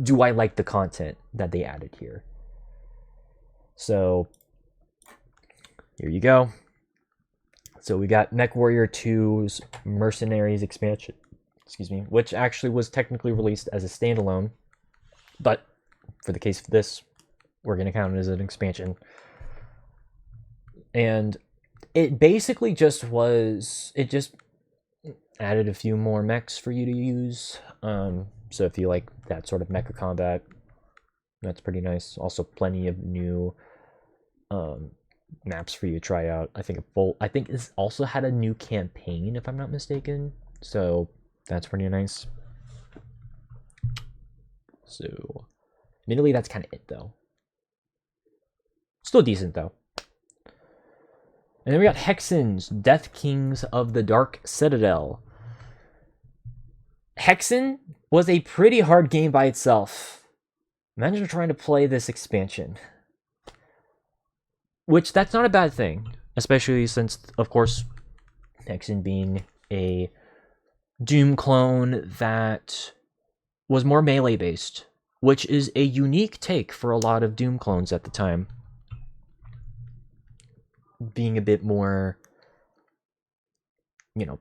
do I like the content that they added here? So here you go. So we got MechWarrior 2's Mercenaries expansion, which actually was technically released as a standalone, but for the case of this, we're going to count it as an expansion. And it basically just added a few more mechs for you to use. So if you like that sort of mecha combat, that's pretty nice. Also plenty of new maps for you to try out. I think this also had a new campaign, if I'm not mistaken. So that's pretty nice. So admittedly, that's kind of it though. Still decent though. And then we got Hexen's Death Kings of the Dark Citadel. Hexen was a pretty hard game by itself. Imagine trying to play this expansion. Which, that's not a bad thing. Especially since, of course, Hexen being a Doom clone that was more melee-based. Which is a unique take for a lot of Doom clones at the time. Being a bit more, you know,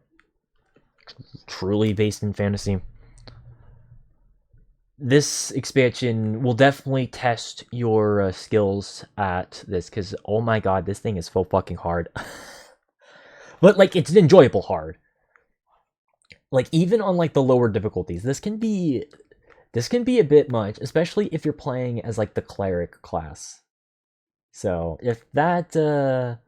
truly based in fantasy. This expansion will definitely test your skills at this, because oh my god, this thing is so fucking hard. But like, it's an enjoyable hard. Like, even on like the lower difficulties, this can be a bit much, especially if you're playing as like the cleric class. So if that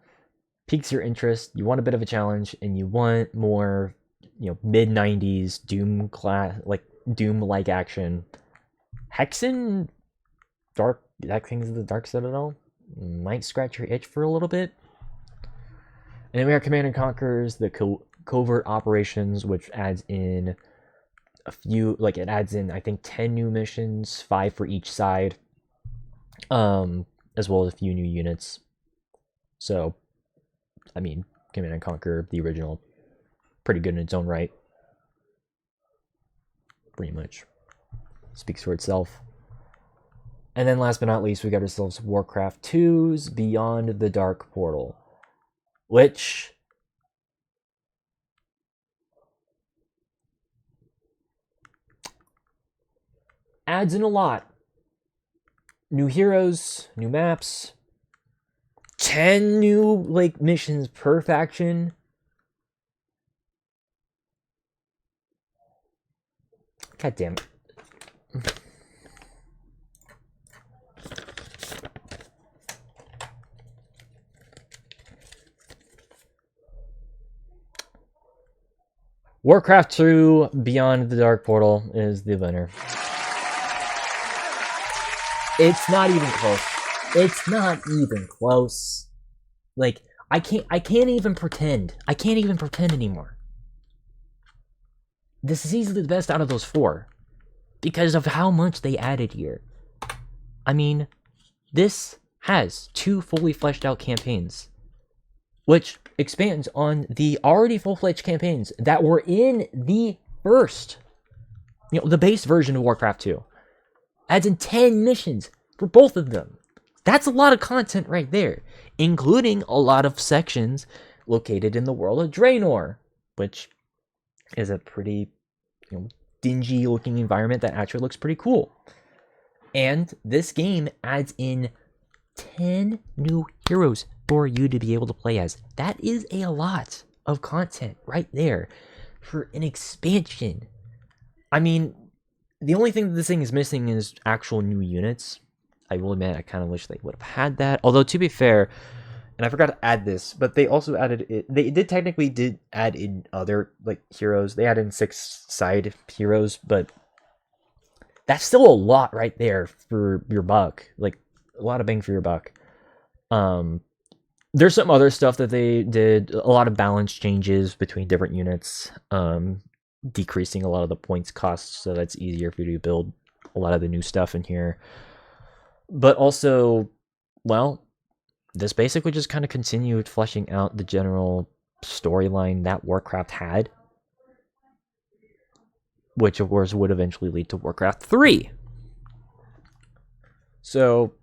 piques your interest, you want a bit of a challenge, and you want more, you know, mid-90s Doom class, like Doom-like action, Hexen Dark Kings of the Dark Citadel might scratch your itch for a little bit. And then we have Command & Conquer's the Covert Operations, which adds in a few, like it adds in I think 10 new missions, 5 for each side, as well as a few new units. So I mean, Command & Conquer, the original, pretty good in its own right. Pretty much speaks for itself. And then last but not least, we got ourselves Warcraft 2's Beyond the Dark Portal, which adds in a lot. New heroes, new maps, 10 new like missions per faction. God damn it. Warcraft 2 Beyond the Dark Portal is the winner. It's not even close. It's not even close. Like, I can't even pretend. I can't even pretend anymore. This is easily the best out of those 4. Because of how much they added here. I mean, this has 2 fully fleshed out campaigns, which expands on the already full-fledged campaigns that were in the first, you know, the base version of Warcraft 2. Adds in 10 missions for both of them. That's a lot of content right there, including a lot of sections located in the world of Draenor, which is a pretty, you know, dingy-looking environment that actually looks pretty cool. And this game adds in 10 new heroes for you to be able to play as. That is a lot of content right there for an expansion. I mean, the only thing that this thing is missing is actual new units. I will admit, I kind of wish they would have had that. Although, to be fair, and I forgot to add this, but they also added it. They did add in other like heroes. They added in 6 side heroes, but that's still a lot right there for your buck. Like a lot of bang for your buck. There's some other stuff that they did. A lot of balance changes between different units, decreasing a lot of the points costs, so that's easier for you to build a lot of the new stuff in here. But also, well, this basically just kind of continued fleshing out the general storyline that Warcraft had, which of course would eventually lead to Warcraft 3. So,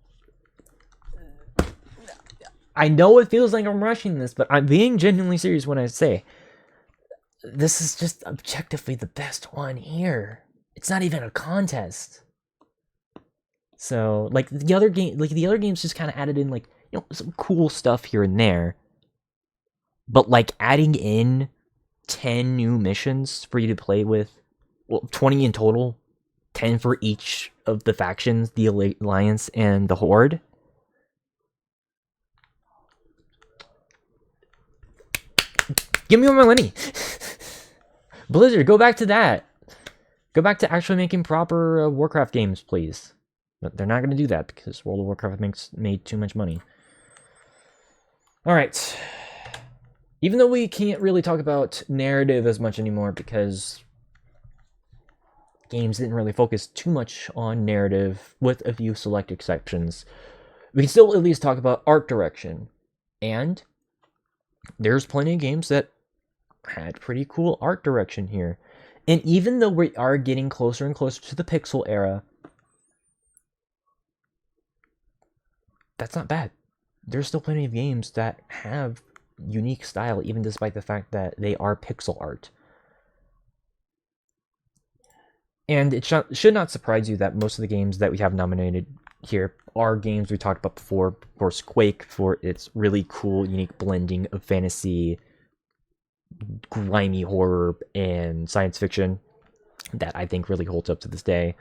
I know it feels like I'm rushing this, but I'm being genuinely serious when I say this is just objectively the best one here. It's not even a contest. So, like the other games just kind of added in like, you know, some cool stuff here and there. But like adding in 10 new missions for you to play with, well, 20 in total, 10 for each of the factions, the Alliance and the Horde. Give me all my money. Blizzard, go back to that. Go back to actually making proper Warcraft games, please. But they're not going to do that because World of Warcraft made too much money. Alright. Even though we can't really talk about narrative as much anymore because games didn't really focus too much on narrative with a few select exceptions, we can still at least talk about art direction. And there's plenty of games that had pretty cool art direction here. And even though we are getting closer and closer to the pixel era, that's not bad. There's still plenty of games that have unique style, even despite the fact that they are pixel art. And it should not surprise you that most of the games that we have nominated here are games we talked about before. Of course, Quake for its really cool, unique blending of fantasy, grimy horror, and science fiction that I think really holds up to this day.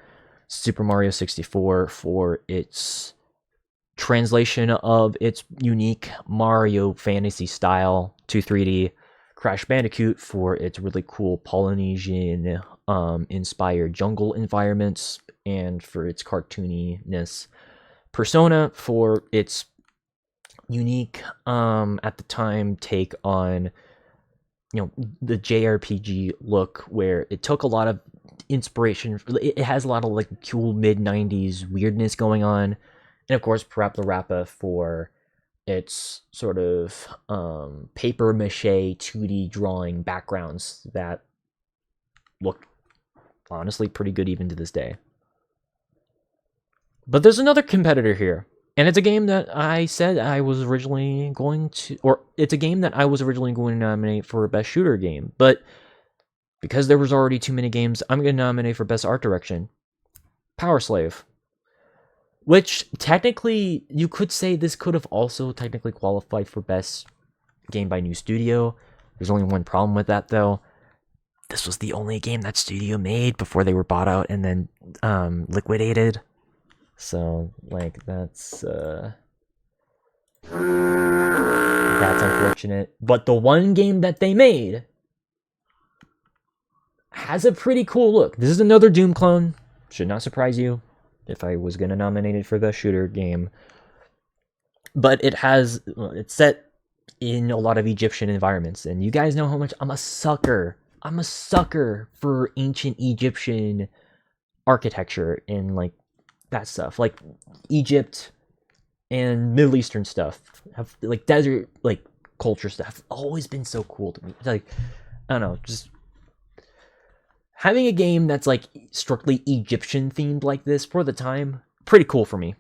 Super Mario 64 for its translation of its unique Mario fantasy style to 3D. Crash Bandicoot for its really cool Polynesian inspired jungle environments and for its cartooniness. Persona for its unique at the time take on, you know, the JRPG look, where it took a lot of inspiration. It has a lot of like cool mid-90s weirdness going on. And of course, Parappa Rappa for its sort of paper mache 2D drawing backgrounds that look honestly pretty good even to this day. But there's another competitor here, and it's a game that I said I was originally going to, or it's a game that I was originally going to nominate for Best Shooter Game, but because there was already too many games, I'm going to nominate for Best Art Direction. Power Slave. Which, technically, you could say this could have also technically qualified for Best Game by New Studio. There's only one problem with that, though. This was the only game that studio made before they were bought out and then liquidated. So, like, that's unfortunate. But the one game that they made has a pretty cool look. This is another Doom clone. Should not surprise you if I was going to nominate it for Best Shooter Game. But it's set in a lot of Egyptian environments. And you guys know how much I'm a sucker. I'm a sucker for ancient Egyptian architecture and, like, that stuff. Like, Egypt and Middle Eastern stuff. Have, like, desert, like, culture stuff. Always been so cool to me. Like, I don't know, just having a game that's like strictly Egyptian themed like this for the time, pretty cool for me.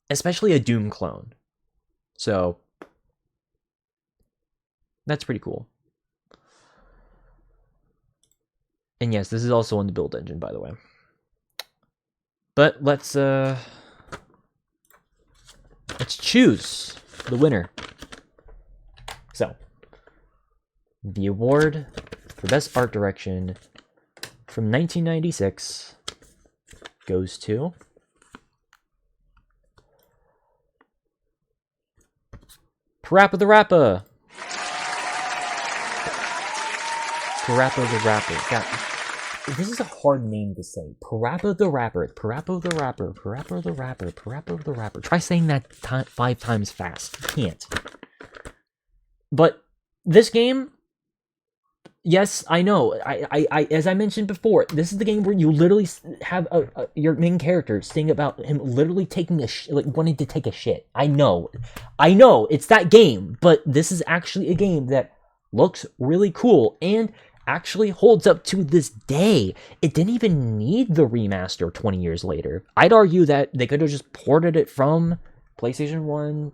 Especially a Doom clone. So that's pretty cool. And yes, this is also on the build engine, by the way. But let's choose the winner. So the award for Best Art Direction from 1996 goes to Parappa the Rapper. Parappa the Rapper. God, this is a hard name to say. Parappa the Rapper. Parappa the Rapper. Parappa the Rapper. Parappa the Rapper. Try saying that 5 times fast. You can't. But this game, yes, I know. I as I mentioned before, this is the game where you literally have your main character sing about him literally taking a wanting to take a shit. I know, it's that game, but this is actually a game that looks really cool and actually holds up to this day. It didn't even need the remaster 20 years later. I'd argue that they could have just ported it from PlayStation 1,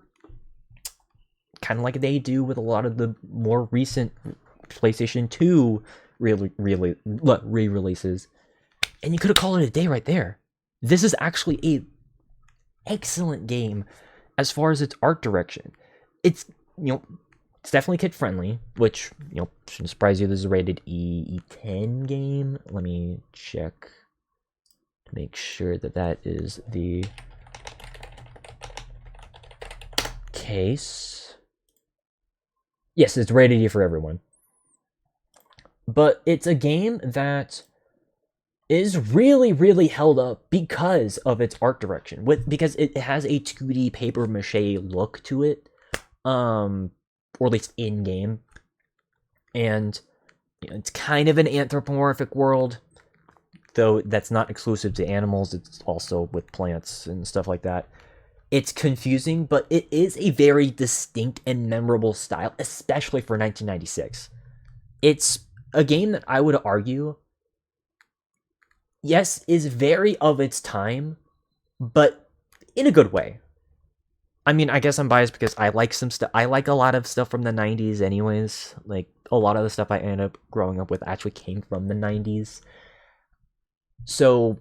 kind of like they do with a lot of the more recent PlayStation 2 re-releases, and you could have called it a day right there. This is actually a excellent game as far as its art direction. It's, it's definitely kid friendly, which, shouldn't surprise you. This is a rated E10 game. Let me check to make sure that that is the case. Yes, it's rated E for everyone. But it's a game that is really, really held up because of its art direction. Because it has a 2D paper mache look to it. Or at least in-game. And it's kind of an anthropomorphic world, though that's not exclusive to animals, it's also with plants and stuff like that. It's confusing, but it is a very distinct and memorable style, especially for 1996. It's a game that I would argue, yes, is very of its time, but in a good way. I mean, I guess I'm biased because I like some stuff. I like a lot of stuff from the 90s anyways. Like, a lot of the stuff I ended up growing up with actually came from the 90s. So,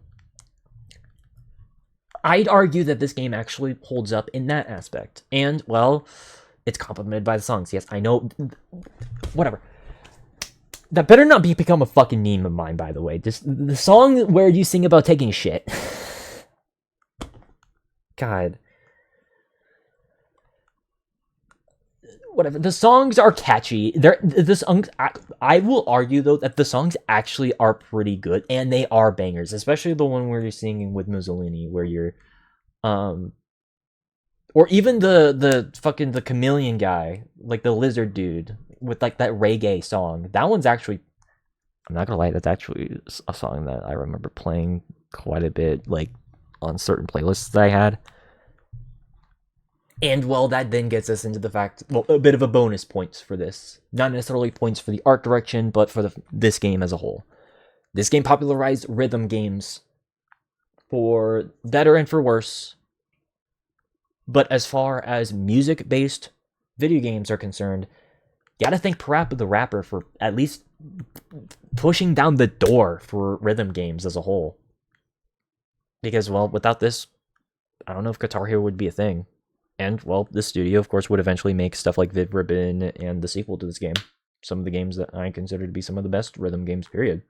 I'd argue that this game actually holds up in that aspect. And, well, it's complemented by the songs. Yes, I know. Whatever. That better not become a fucking meme of mine, by the way. Just the song where you sing about taking shit. God. Whatever. The songs are catchy. The songs. I will argue though that the songs actually are pretty good, and they are bangers. Especially the one where you're singing with Mussolini, where you're, or even the fucking the chameleon guy, like the lizard dude with like that reggae song. That one's actually, I'm not gonna lie, that's actually a song that I remember playing quite a bit, like on certain playlists that I had. And, well, that then gets us into the fact, well, a bit of a bonus points for this. Not necessarily points for the art direction, but for this game as a whole. This game popularized rhythm games for better and for worse. But as far as music-based video games are concerned, you gotta thank Parappa the Rapper for at least pushing down the door for rhythm games as a whole. Because, well, without this, I don't know if Guitar Hero would be a thing. And, well, this studio, of course, would eventually make stuff like Viv Ribbon and the sequel to this game. Some of the games that I consider to be some of the best rhythm games, period.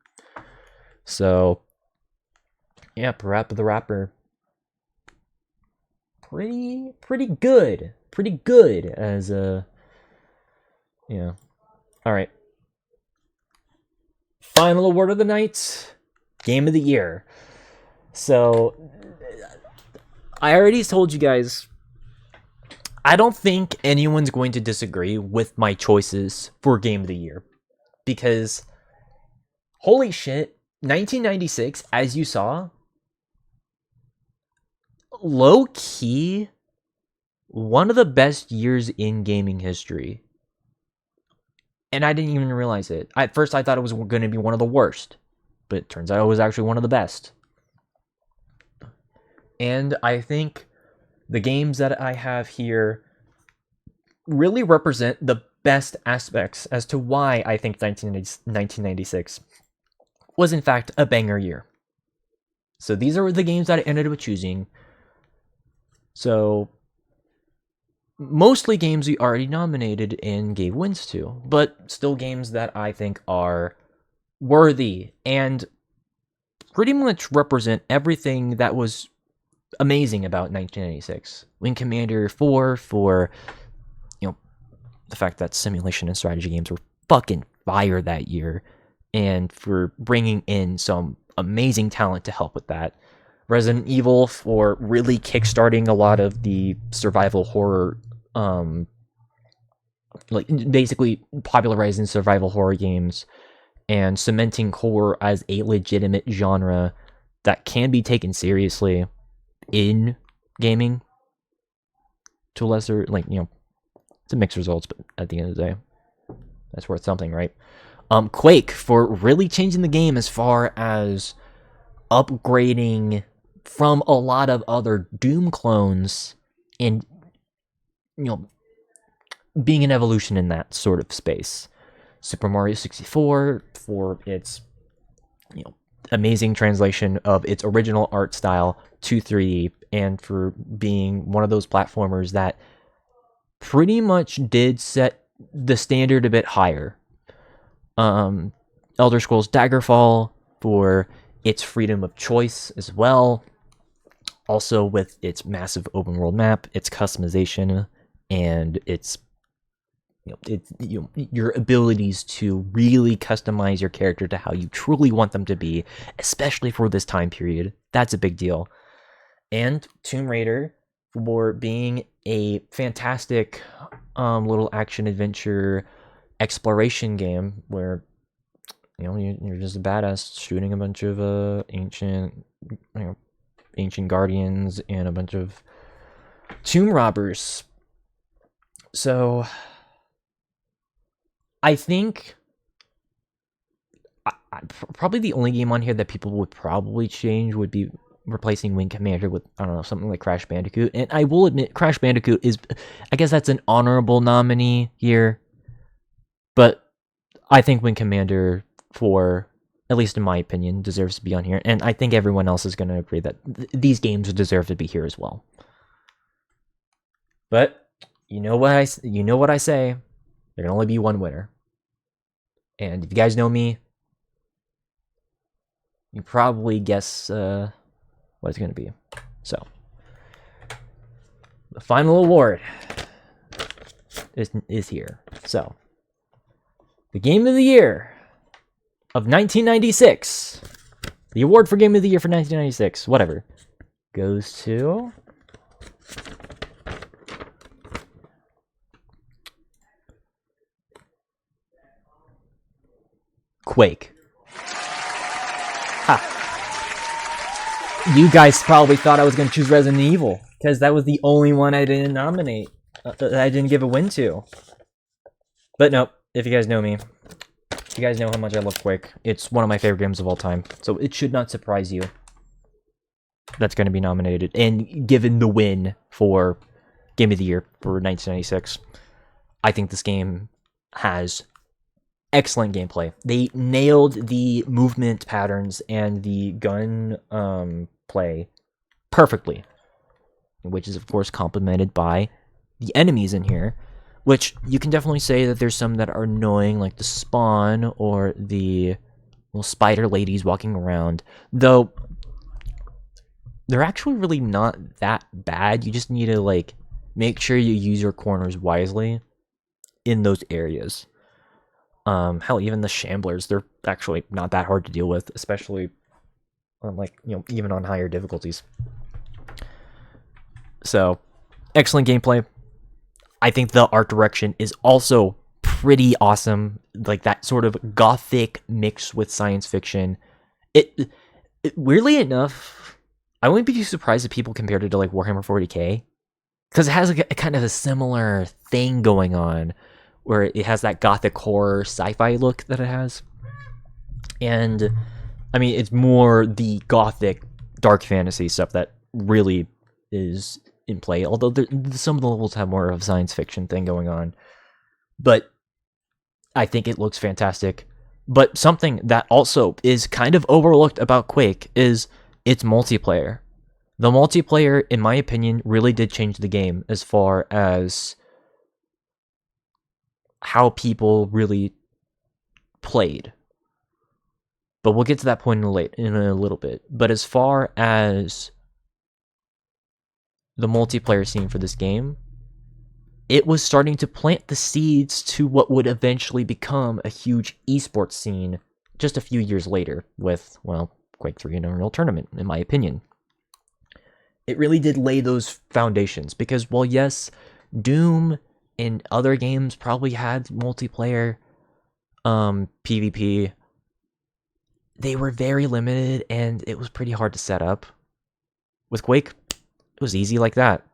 So, yeah, Parappa the Rapper. Pretty good. Pretty good as a... Yeah. Alright. Final award of the night. Game of the year. So, I already told you guys... I don't think anyone's going to disagree with my choices for Game of the Year. Because, holy shit, 1996, as you saw, low-key, one of the best years in gaming history. And I didn't even realize it. At first, I thought it was going to be one of the worst. But it turns out it was actually one of the best. And I think... the games that I have here really represent the best aspects as to why I think 1996 was in fact a banger year. So these are the games that I ended up choosing. So mostly games we already nominated and gave wins to, but still games that I think are worthy and pretty much represent everything that was amazing about 1996. Wing Commander 4 for, the fact that simulation and strategy games were fucking fire that year, and for bringing in some amazing talent to help with that. Resident Evil for really kickstarting a lot of the survival horror, like basically popularizing survival horror games and cementing horror as a legitimate genre that can be taken seriously in gaming to a lesser, it's a mixed results, but at the end of the day, that's worth something, right? Quake for really changing the game as far as upgrading from a lot of other Doom clones and, being an evolution in that sort of space. Super Mario 64 for its, amazing translation of its original art style to 3D, and for being one of those platformers that pretty much did set the standard a bit higher. Elder Scrolls Daggerfall for its freedom of choice as well, also with its massive open world map, its customization, and its your abilities to really customize your character to how you truly want them to be, especially for this time period. That's a big deal. And Tomb Raider for being a fantastic little action adventure exploration game where you're just a badass shooting a bunch of ancient guardians and a bunch of tomb robbers. So I think probably the only game on here that people would probably change would be replacing Wing Commander with, I don't know, something like Crash Bandicoot. And I will admit, Crash Bandicoot is, I guess that's an honorable nominee here. But I think Wing Commander, for, at least in my opinion, deserves to be on here. And I think everyone else is going to agree that these games deserve to be here as well. But you know what I say. There can only be one winner. And if you guys know me, you probably guess what it's going to be. So, the final award is here. So, the Game of the Year of 1996, the award for Game of the Year for 1996, whatever, goes to Quake. Ha. You guys probably thought I was going to choose Resident Evil, because that was the only one I didn't nominate, I didn't give a win to. But nope, if you guys know me, you guys know how much I love Quake. It's one of my favorite games of all time, so it should not surprise you that's going to be nominated and given the win for Game of the Year for 1996. I think this game has excellent gameplay. They nailed the movement patterns and the gun play perfectly, which is of course complemented by the enemies in here, which you can definitely say that there's some that are annoying, like the spawn or the little spider ladies walking around, though they're actually really not that bad. You just need to make sure you use your corners wisely in those areas. Hell, even the shamblers, they're actually not that hard to deal with, especially on even on higher difficulties. So, excellent gameplay. I think the art direction is also pretty awesome, like that sort of gothic mix with science fiction. It weirdly enough, I wouldn't be too surprised if people compared it to Warhammer 40k, because it has a kind of a similar thing going on, where it has that gothic horror sci-fi look that it has. And I mean, it's more the gothic dark fantasy stuff that really is in play, although some of the levels have more of a science fiction thing going on. But I think it looks fantastic. But something that also is kind of overlooked about Quake is its multiplayer. The multiplayer, in my opinion, really did change the game as far as how people really played. But we'll get to that point in a little bit. But as far as the multiplayer scene for this game, it was starting to plant the seeds to what would eventually become a huge esports scene just a few years later with, well, Quake 3 and Unreal Tournament, in my opinion. It really did lay those foundations because, well, yes, Doom and other games probably had multiplayer PvP. They were very limited and it was pretty hard to set up. With Quake, it was easy like that.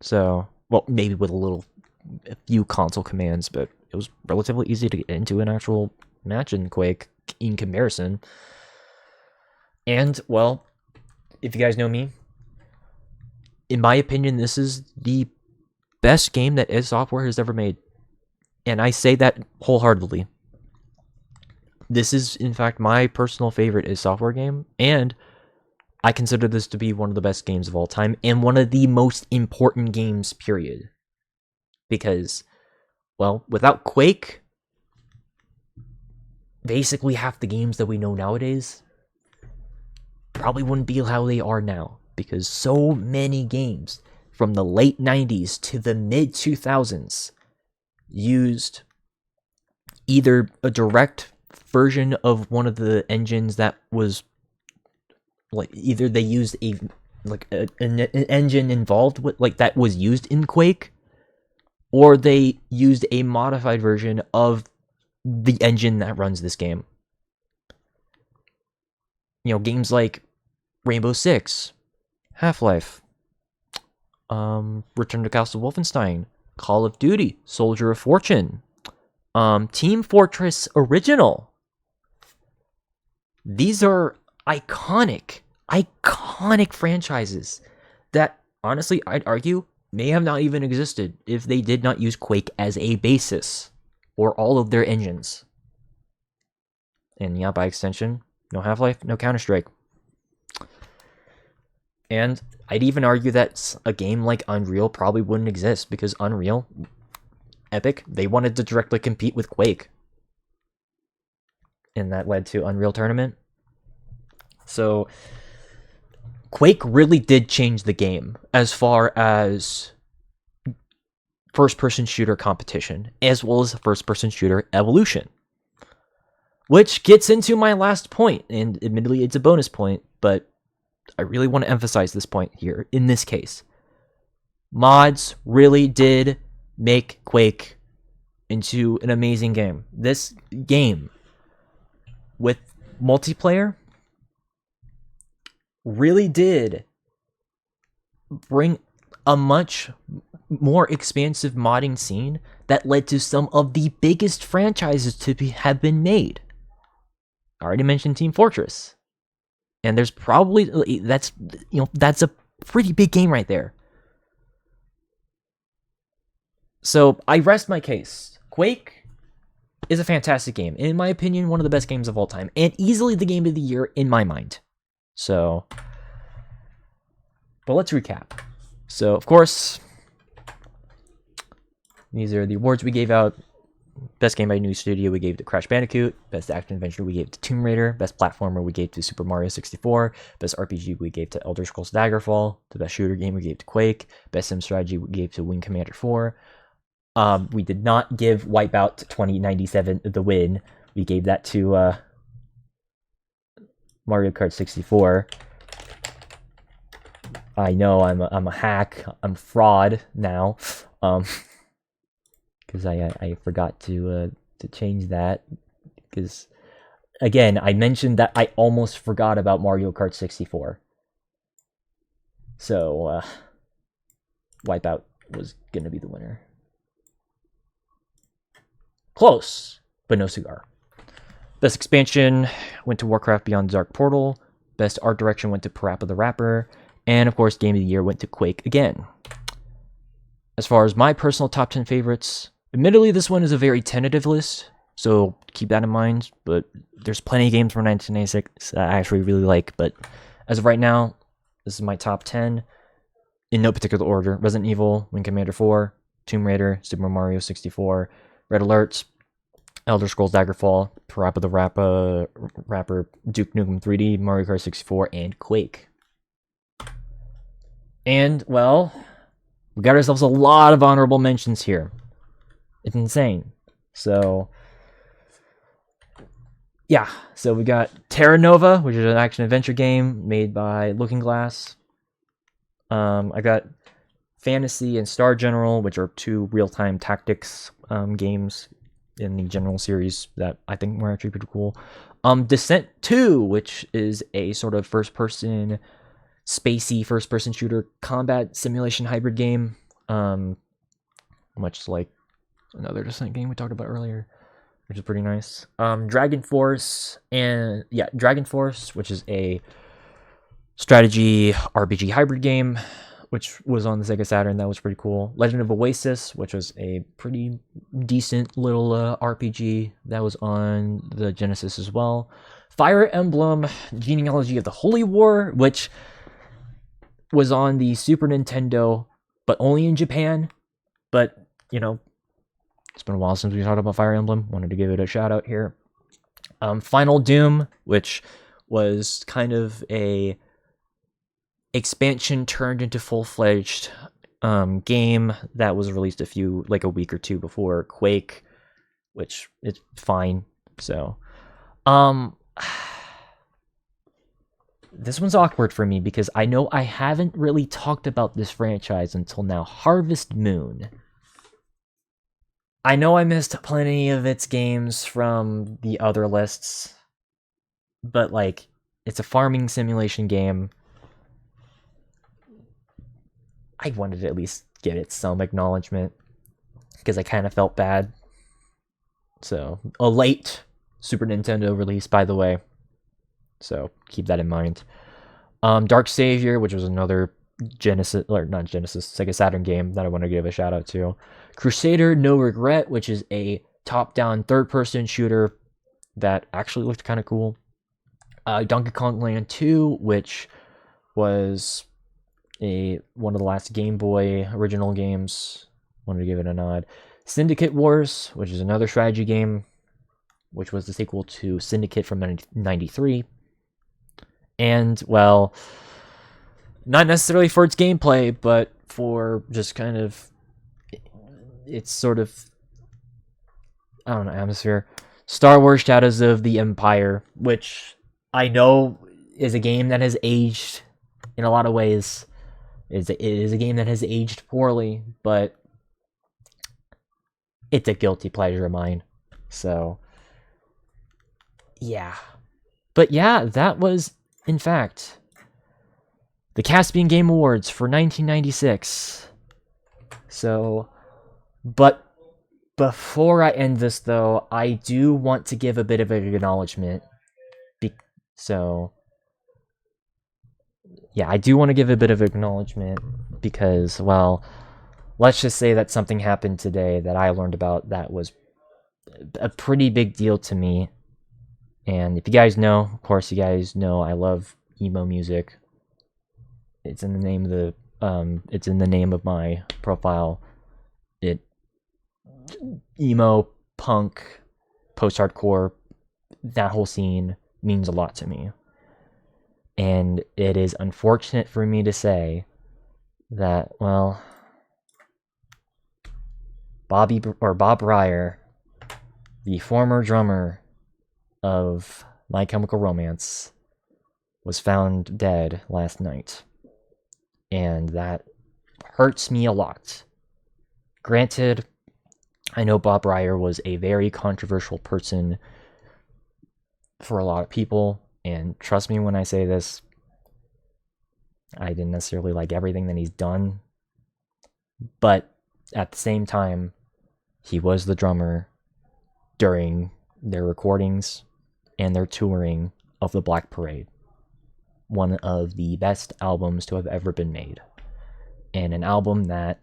So, well, maybe with a few console commands, but it was relatively easy to get into an actual match in Quake in comparison. And, well, if you guys know me, in my opinion, this is the best game that id Software has ever made. And I say that wholeheartedly. This is, in fact, my personal favorite id Software game, and I consider this to be one of the best games of all time, and one of the most important games, period. Because, well, without Quake, basically half the games that we know nowadays probably wouldn't be how they are now. Because so many games from the late 90s to the mid 2000s used either a direct version of one of the engines that was like either they used an engine involved with like that was used in Quake, or they used a modified version of the engine that runs this game. You know, games like Rainbow Six, Half-Life, Return to Castle Wolfenstein, Call of Duty, Soldier of Fortune, Team Fortress Original. These are iconic franchises that, honestly, I'd argue may have not even existed if they did not use Quake as a basis for all of their engines. And yeah, by extension, no Half-Life, no Counter-Strike. And I'd even argue that a game like Unreal probably wouldn't exist because Unreal, Epic, they wanted to directly compete with Quake. And that led to Unreal Tournament. So, Quake really did change the game as far as first-person shooter competition, as well as first-person shooter evolution. Which gets into my last point, and admittedly it's a bonus point, but I really want to emphasize this point here, in this case. Mods really did make Quake into an amazing game. This game, with multiplayer, really did bring a much more expansive modding scene that led to some of the biggest franchises to have been made. I already mentioned Team Fortress. And there's probably, that's a pretty big game right there. So, I rest my case. Quake is a fantastic game. In my opinion, one of the best games of all time. And easily the game of the year in my mind. So, but let's recap. So, of course, these are the awards we gave out. Best game by new studio we gave to Crash Bandicoot. Best action adventure we gave to Tomb Raider. Best platformer we gave to Super Mario 64. Best RPG we gave to Elder Scrolls Daggerfall. The best shooter game we gave to Quake. Best sim strategy we gave to Wing Commander 4. We did not give Wipeout 2097 the win. We gave that to Mario Kart 64. I know I'm a hack. I'm fraud now. Because I forgot to change that. Because, again, I mentioned that I almost forgot about Mario Kart 64. So, Wipeout was going to be the winner. Close, but no cigar. Best expansion went to Warcraft Beyond Dark Portal. Best art direction went to Parappa the Rapper. And, of course, Game of the Year went to Quake again. As far as my personal top 10 favorites, admittedly, this one is a very tentative list, so keep that in mind, but there's plenty of games from 1996 that I actually really like, but as of right now, This is my top 10 in no particular order: Resident Evil, Wing Commander 4, Tomb Raider, Super Mario 64, Red Alert, Elder Scrolls Daggerfall, Parappa the Rapper, Duke Nukem 3D, Mario Kart 64, and Quake. And, well, we got ourselves a lot of honorable mentions here. It's insane. So, yeah. So we got Terra Nova, which is an action-adventure game made by Looking Glass. I got Fantasy and Star General, which are two real-time tactics games in the general series that I think were actually pretty cool. Descent 2, which is a sort of first-person, spacey first-person shooter combat simulation hybrid game, much like another Descent game we talked about earlier, which is pretty nice. Dragon Force, which is a strategy RPG hybrid game, which was on the Sega Saturn. That was pretty cool. Legend of Oasis, which was a pretty decent little RPG that was on the Genesis as well. Fire Emblem Genealogy of the Holy War, which was on the Super Nintendo, but only in Japan. But, you know, it's been a while since we talked about Fire Emblem. Wanted to give it a shout out here. Final Doom, which was kind of a expansion turned into full-fledged game that was released a week or two before Quake, which is fine. So, this one's awkward for me because I know I haven't really talked about this franchise until now. Harvest Moon. I know I missed plenty of its games from the other lists, but like, it's a farming simulation game. I wanted to at least give it some acknowledgement because I kind of felt bad. So, a late Super Nintendo release, by the way. So, keep that in mind. Dark Savior, which was another Sega Saturn game that I want to give a shout out to. Crusader No Regret, which is a top-down third-person shooter that actually looked kind of cool. Donkey Kong Land 2, which was one of the last Game Boy original games. Wanted to give it a nod. Syndicate Wars, which is another strategy game, which was the sequel to Syndicate from 93. And, well, not necessarily for its gameplay, but for just kind of its sort of, I don't know, atmosphere. Star Wars Shadows of the Empire, which I know is a game that has aged in a lot of ways. It is a game that has aged poorly, but it's a guilty pleasure of mine. So, yeah. But yeah, that was, in fact, the Caspian Game Awards for 1996. So, but before I end this, though, I do want to give a bit of an acknowledgement. I do want to give a bit of acknowledgement because, well, let's just say that something happened today that I learned about that was a pretty big deal to me. And if you guys know, of course, you guys know I love emo music. It's in the name of my profile. Emo, punk, post-hardcore, that whole scene means a lot to me. And it is unfortunate for me to say that, well, Bob Ryer, the former drummer of My Chemical Romance, was found dead last night. And that hurts me a lot. Granted, I know Bob Ryer was a very controversial person for a lot of people, and trust me when I say this, I didn't necessarily like everything that he's done, but at the same time, he was the drummer during their recordings and their touring of the Black Parade, one of the best albums to have ever been made, and an album that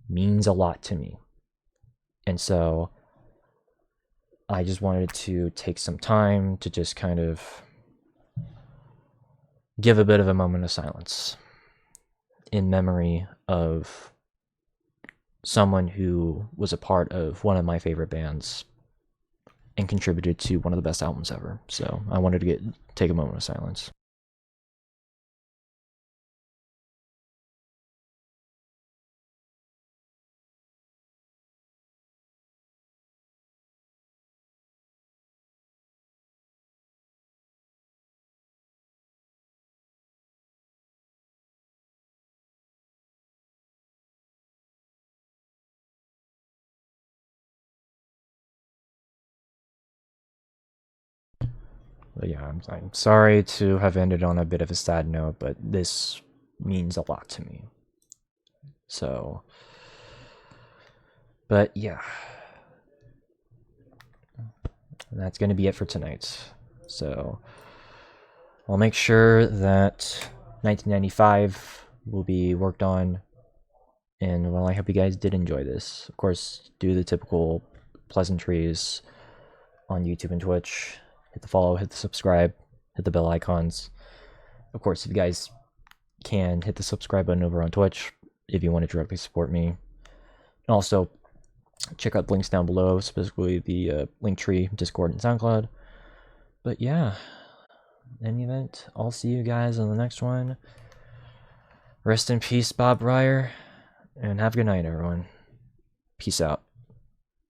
means a lot to me. And so I just wanted to take some time to just kind of, give a bit of a moment of silence in memory of someone who was a part of one of my favorite bands and contributed to one of the best albums ever. So I wanted to take a moment of silence. But yeah, I'm sorry to have ended on a bit of a sad note, but this means a lot to me. So, but yeah, that's going to be it for tonight. So, I'll make sure that 1995 will be worked on. And well, I hope you guys did enjoy this. Of course, do the typical pleasantries on YouTube and Twitch. Hit the follow, hit the subscribe, hit the bell icons. Of course, if you guys can, hit the subscribe button over on Twitch if you want to directly support me. And also, check out the links down below, specifically the Linktree, Discord, and SoundCloud. But yeah, in any event, I'll see you guys on the next one. Rest in peace, Bob Ryer, and have a good night, everyone. Peace out.